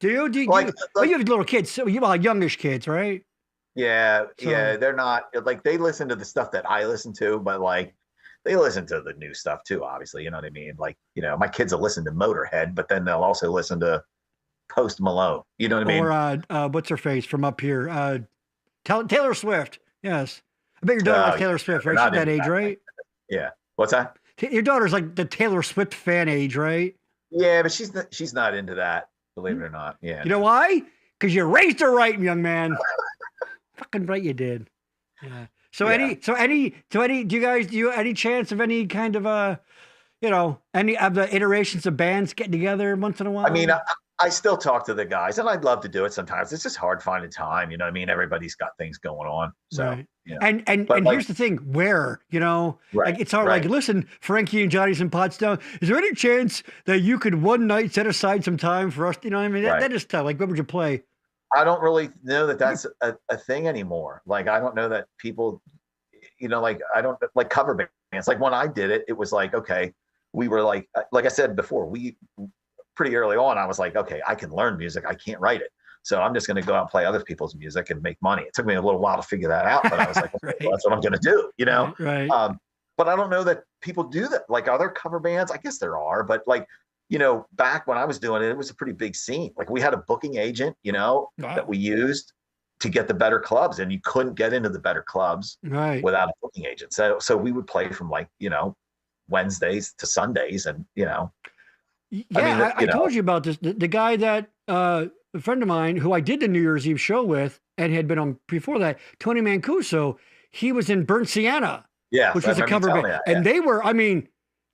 Do you? You have little kids, so you have youngish kids, right? Yeah, they're not like they listen to the stuff that I listen to, but like they listen to the new stuff too. Obviously, you know what I mean. Like my kids will listen to Motorhead, but then they'll also listen to Post Malone. You know what I mean? Or what's her face from up here? Taylor Swift. Yes, I bet your daughter likes Taylor Swift, right? She's that age, right? Yeah. What's that? Your daughter's like the Taylor Swift fan age, right? Yeah, but she's not into that. Believe it or not. Yeah. You know why? because you raised her right, young man. Fucking right, you did. Yeah. So do you any chance of any kind of any of the iterations of bands getting together once in a while? I mean, I still talk to the guys, and I'd love to do it sometimes. It's just hard finding time. You know what I mean? Everybody's got things going on. So, right. You know. And But, here's the thing, where, right, like it's hard, right. like, listen, Frankie and Johnny's in Pottstown, is there any chance that you could one night set aside some time for us? You know what I mean? Right. That is tough. Like, what would you play? I don't really know that that's a thing anymore. Like, I don't know that people, like, I don't like cover bands. Like when I did it, it was like, okay, we were like I said before, we pretty early on, I was like, okay, I can learn music. I can't write it. So I'm just going to go out and play other people's music and make money. It took me a little while to figure that out, but I was like, okay, Right. well, that's what I'm going to do, Right. But I don't know that people do that. Like other cover bands, I guess there are, but like, back when I was doing it, it was a pretty big scene. Like we had a booking agent, Wow. that we used to get the better clubs, and you couldn't get into the better clubs Right. without a booking agent. So we would play from like, Wednesdays to Sundays, and Yeah, I told you about this. The guy that a friend of mine who I did the New Year's Eve show with and had been on before that, Tony Mancuso, he was in Burnt Sienna, which was a cover band. And they were,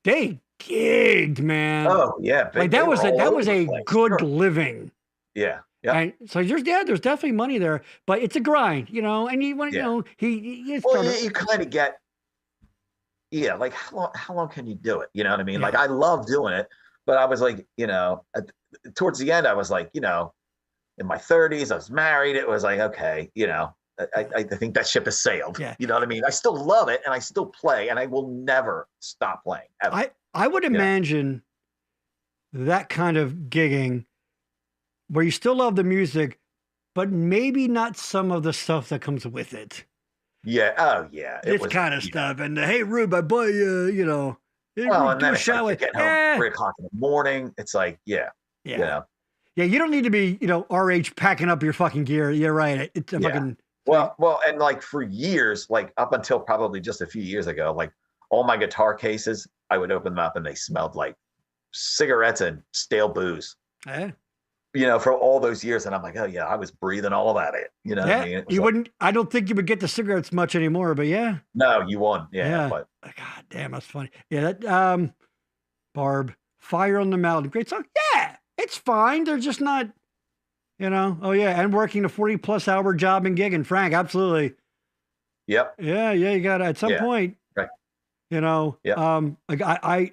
they gigged, man. Oh yeah. Like that was a good living. Yeah. Yeah. And so there's definitely money there, but it's a grind, and you want, you kind of get, like how long can you do it? You know what I mean? Yeah. Like I love doing it, but I was like, towards the end, I was like, in my 30s, I was married. It was like, okay, I think that ship has sailed. Yeah. You know what I mean? I still love it, and I still play, and I will never stop playing. Ever. I would imagine that kind of gigging where you still love the music, but maybe not some of the stuff that comes with it. Yeah. Oh, yeah. This kind of stuff. And hey, Rube, I buy you, well, and then it's shower. like getting home 3 o'clock in the morning. It's like, Yeah, you don't need to be, our age packing up your fucking gear. You're right. It's a fucking. Well, and like for years, like up until probably just a few years ago, like all my guitar cases, I would open them up and they smelled like cigarettes and stale booze. For all those years. And I'm like, oh yeah, I was breathing all that in. You know what I mean? You wouldn't, I don't think you would get the cigarettes much anymore, but yeah. No, you won't. Yeah. But God damn, that's funny. Yeah, that Barb, Fire on the Mountain, great song. Yeah, it's fine. They're just not, oh yeah, and working a 40+ hour job and gigging, Frank, absolutely. Yep. Yeah, you gotta at some point. Right.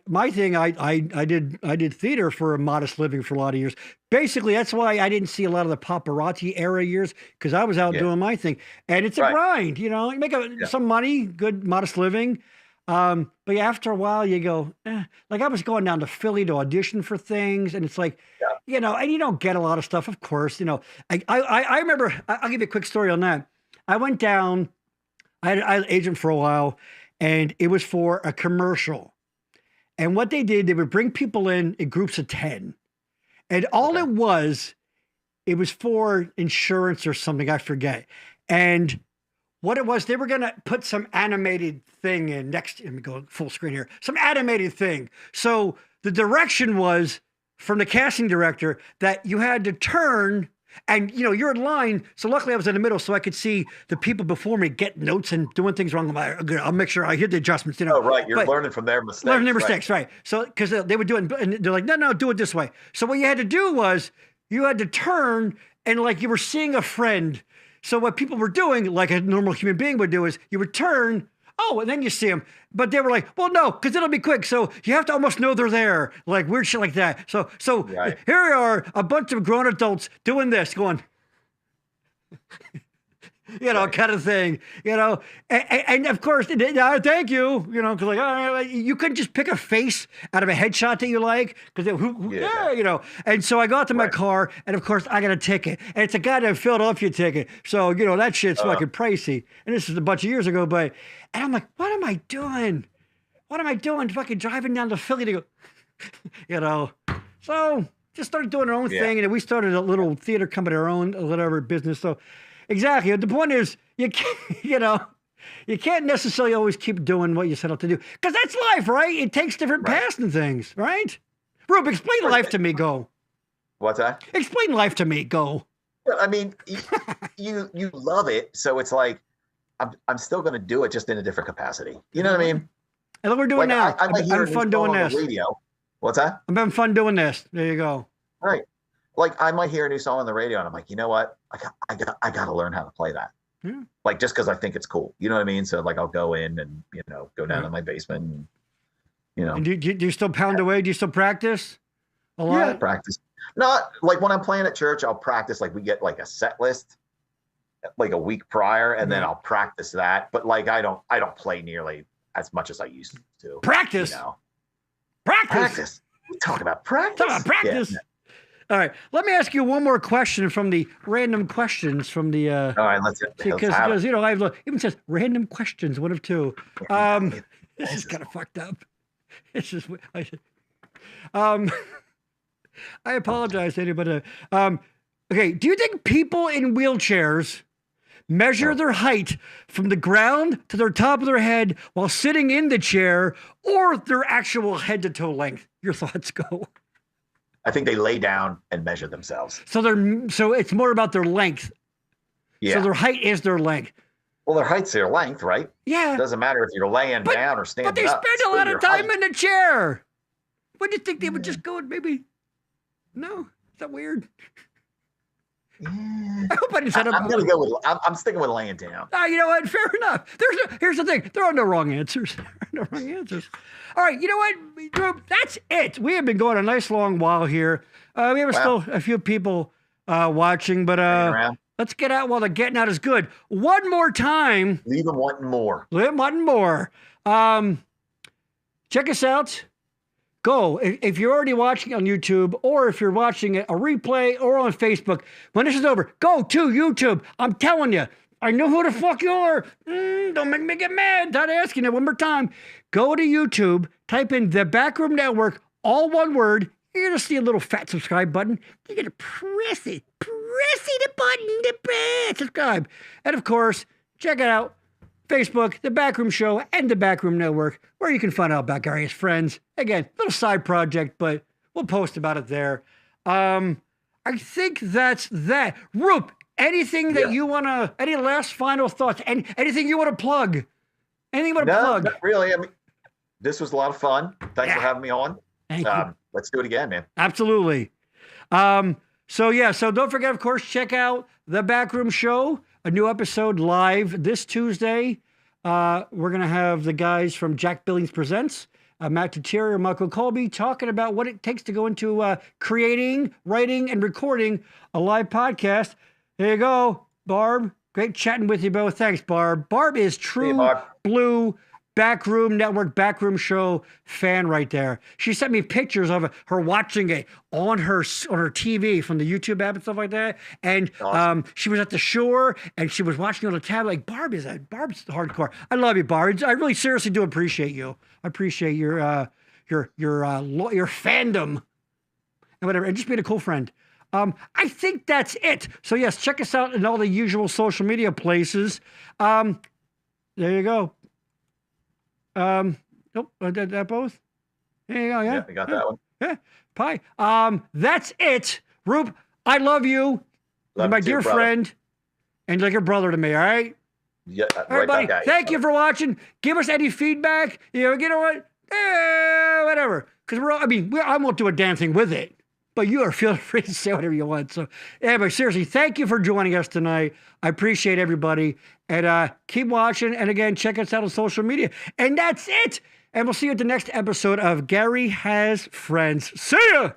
My thing, I did theater for a modest living for a lot of years. Basically, that's why I didn't see a lot of the paparazzi era years, because I was out doing my thing, and it's a grind. You make some money, good modest living, but after a while you go, like I was going down to Philly to audition for things, and it's like, and you don't get a lot of stuff, of course. I remember. I'll give you a quick story on that. I went down. I had an agent for a while. And it was for a commercial. And what they did, they would bring people in groups of 10. And all it was for insurance or something, I forget. And what it was, they were going to put some animated thing in next. Let me go full screen here. Some animated thing. So the direction was from the casting director that you had to turn. And, you're in line. So luckily I was in the middle so I could see the people before me get notes and doing things wrong. I'll make sure I hit the adjustments, Oh, right. You're learning from their mistakes. Learning their mistakes, right. So, because they would do it, and they're like, no, do it this way. So what you had to do was you had to turn and like you were seeing a friend. So what people were doing, like a normal human being would do, is you would turn, and then you see them. But they were like, well, no, because it'll be quick. So you have to almost know they're there, like weird shit like that. So here we are, a bunch of grown adults doing this, going, kind of thing, and of course, thank you, because like, you couldn't just pick a face out of a headshot that you like, because and so I got to my car, and of course, I got a ticket, and it's a goddamn Philadelphia ticket, so, that shit's fucking pricey, and this is a bunch of years ago, and I'm like, what am I doing? Fucking driving down to Philly to go, so just started doing our own thing, and we started a little theater company, our own, whatever business, so exactly. The point is, you can't, you can't necessarily always keep doing what you set out to do, because that's life, right? It takes different paths and things, right? Rube, explain life to me, go. What's that? Explain life to me, go. I mean, you love it, so it's like I'm still going to do it, just in a different capacity. You know what I mean? And look what we're doing Like, now. I might I'm hear a having new fun song doing on this. the radio. What's that? I'm having fun doing this. There you go. Right. Like, I might hear a new song on the radio, and I'm like, you know what? I got to learn how to play that. Yeah. Like, just because I think it's cool. You know what I mean? So like, I'll go in and go down to my basement. And, And do you still pound away? Do you still practice a lot? Yeah, practice. Not like when I'm playing at church, I'll practice. Like, we get like a set list like a week prior, and then I'll practice that. But like, I don't play nearly as much as I used to. Practice. Practice. We talk about practice. Talk about practice. Yeah. All right. Let me ask you one more question from the random questions from the. All right, let's because I even says random questions, one of two. This is kind of fucked up. It's just I apologize to anybody. Okay, do you think people in wheelchairs measure their height from the ground to the top of their head while sitting in the chair, or their actual head to toe length? Your thoughts go. I think they lay down and measure themselves. So it's more about their length. Yeah. So their height is their length. Well, their height's their length, right? Yeah. It doesn't matter if you're laying down or standing up. But they spend a lot of time in the chair. Wouldn't you think they would just go and maybe? No, is that weird? Yeah. I hope I didn't set up. I'm sticking with laying down. You know what? Fair enough. Here's the thing. There are no wrong answers. No wrong answers. All right. You know what, Drew? That's it. We have been going a nice long while here. We have still a few people watching, but let's get out while the getting out is good. One more time. Leave them wanting more. Leave them wanting more. Check us out. Go. If you're already watching on YouTube, or if you're watching a replay or on Facebook, when this is over, go to YouTube. I'm telling you, I know who the fuck you are. Don't make me get mad. Not asking it one more time. Go to YouTube, type in The Backroom Network, all one word. You're going to see a little fat subscribe button. You're going to press it. Pressing the button to press subscribe. And of course, check it out. Facebook, The Backroom Show, and The Backroom Network, where you can find out about Gary's friends. Again, little side project, but we'll post about it there. I think that's that. Roop, anything that you want to, any last final thoughts? Anything you want to plug? Anything you want to plug? Not really. I mean, this was a lot of fun. Thanks for having me on. Thank you. Let's do it again, man. Absolutely. So don't forget, of course, check out The Backroom Show. A new episode live this Tuesday. We're going to have the guys from Jack Billings Presents, Matt Tetier, Michael Colby, talking about what it takes to go into creating, writing, and recording a live podcast. There you go, Barb. Great chatting with you both. Thanks, Barb. Barb is true blue Backroom Network, Backroom Show fan right there. She sent me pictures of her watching it on her TV from the YouTube app and stuff like that. And awesome. She was at the shore and she was watching on the tab. Like, Barb's hardcore. I love you, Barb. I really seriously do appreciate you. I appreciate your fandom and whatever, and just being a cool friend. I think that's it. So yes, check us out in all the usual social media places. There you go. Nope, I did that both. There you go, yeah. I got that one. Yeah, pie. That's it. Roop, I love you. You're my dear friend, and like a brother to me, all right? Yeah, everybody, thank you for watching. Give us any feedback. You know what? Whatever. Because I won't do a damn thing with it. But you are feel free to say whatever you want. So, anyway, seriously, thank you for joining us tonight. I appreciate everybody. And keep watching. And again, check us out on social media. And that's it. And we'll see you at the next episode of Gary Has Friends. See ya!